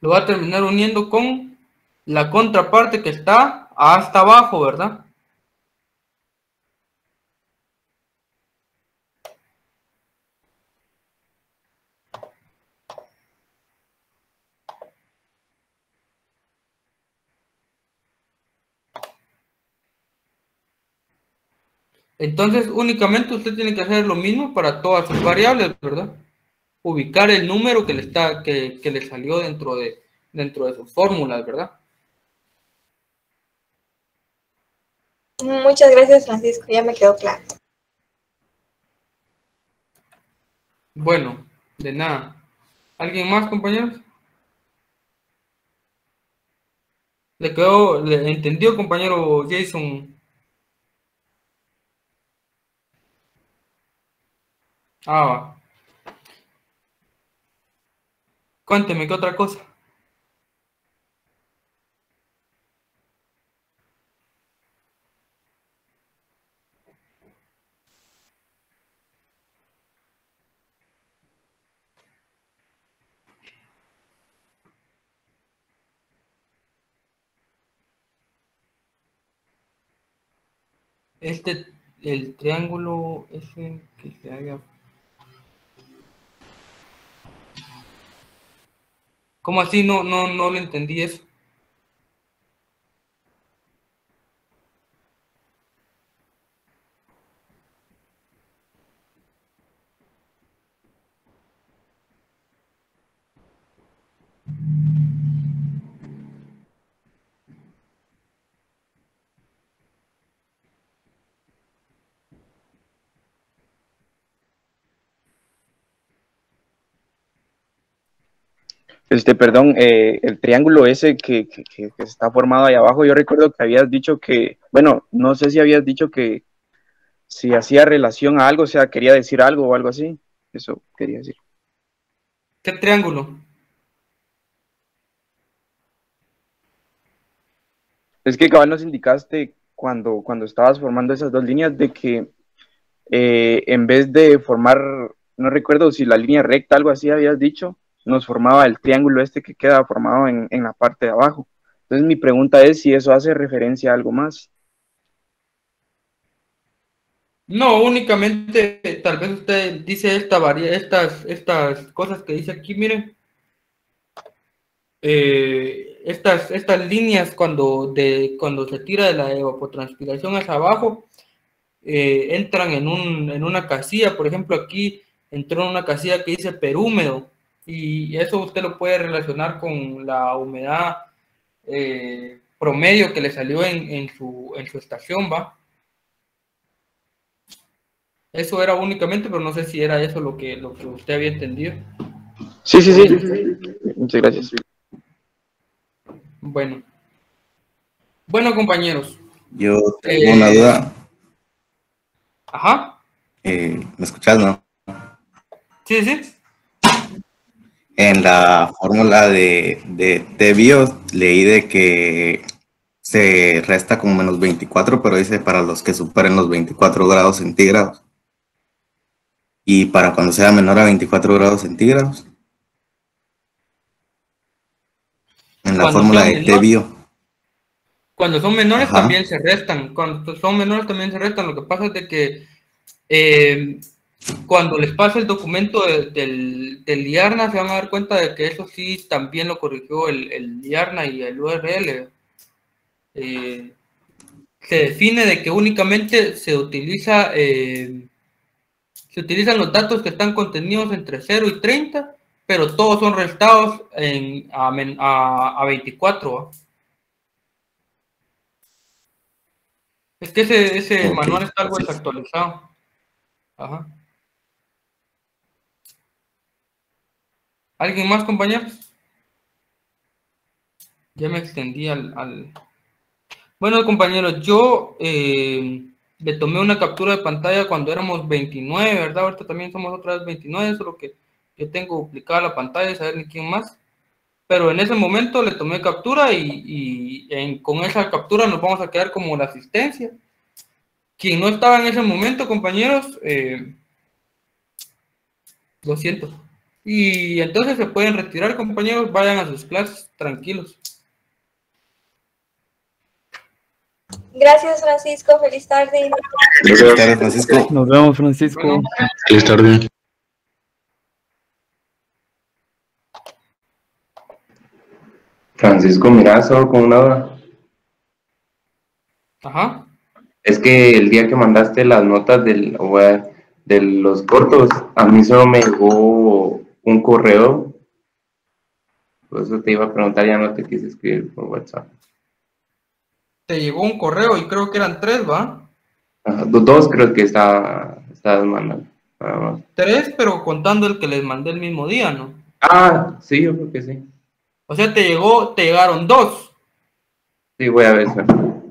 Lo va a terminar uniendo con la contraparte que está hasta abajo, ¿verdad? Entonces, únicamente usted tiene que hacer lo mismo para todas sus variables, ¿verdad? Ubicar el número que le salió dentro de sus fórmulas, ¿verdad? Muchas gracias, Francisco, ya me quedó claro. Bueno, de nada. ¿Alguien más, compañeros? ¿Le entendió, compañero Jason? Ah, va. Cuénteme, ¿qué otra cosa? El triángulo ese que se haya... ¿Cómo así? No lo entendí eso. Perdón, el triángulo ese que está formado ahí abajo, yo recuerdo que habías dicho que, bueno, no sé si habías dicho que si hacía relación a algo, o sea, quería decir algo o algo así. Eso quería decir. ¿Qué triángulo? Es que cabal nos indicaste cuando estabas formando esas dos líneas de que en vez de formar, no recuerdo si la línea recta, algo así habías dicho, nos formaba el triángulo este que queda formado en la parte de abajo. Entonces mi pregunta es si eso hace referencia a algo más. No, únicamente tal vez usted dice estas cosas que dice aquí, miren. Estas líneas cuando se tira de la evapotranspiración hacia abajo, entran en una casilla. Por ejemplo, aquí entró en una casilla que dice perhúmedo, y eso usted lo puede relacionar con la humedad promedio que le salió en su estación, ¿va? Eso era únicamente, pero no sé si era eso lo que usted había entendido. Sí. Muchas gracias. Bueno, compañeros. Yo tengo una duda. Ajá. ¿Me escuchas, no? Sí. En la fórmula de T-bio leí de que se resta como menos 24, pero dice para los que superen los 24 grados centígrados. Y para cuando sea menor a 24 grados centígrados. En la fórmula de T-bio. Cuando son menores, Ajá, también se restan. Cuando son menores también se restan. Lo que pasa es de que cuando les pasa el documento del IARNA, se van a dar cuenta de que eso sí también lo corrigió el IARNA y el URL. Se define de que únicamente se utilizan los datos que están contenidos entre 0 y 30, pero todos son restados a 24. ¿Va? Es que ese ok, manual está algo sí. desactualizado. Ajá. ¿Alguien más, compañeros? Ya me extendí Bueno, compañeros, yo le tomé una captura de pantalla cuando éramos 29, ¿verdad? Ahorita también somos otra vez 29, solo que yo tengo duplicada la pantalla y saber ni quién más. Pero en ese momento le tomé captura con esa captura nos vamos a quedar como la asistencia. Quien no estaba en ese momento, compañeros, lo siento. Y entonces se pueden retirar, compañeros, vayan a sus clases, tranquilos. Gracias, Francisco. Feliz tarde. Feliz tarde, Francisco. Nos vemos, Francisco. Feliz tarde. Francisco, mira, solo con una duda. Ajá. Es que el día que mandaste las notas de los cortos, a mí solo me llegó un correo. Por eso te iba a preguntar, ya no te quise escribir por WhatsApp. Te llegó un correo y creo que eran 3, ¿va? Ajá, dos creo que estabas mandando. Nada más. 3, pero contando el que les mandé el mismo día, ¿no? Ah, sí, yo creo que sí. O sea, te llegaron 2. Sí, voy a ver eso.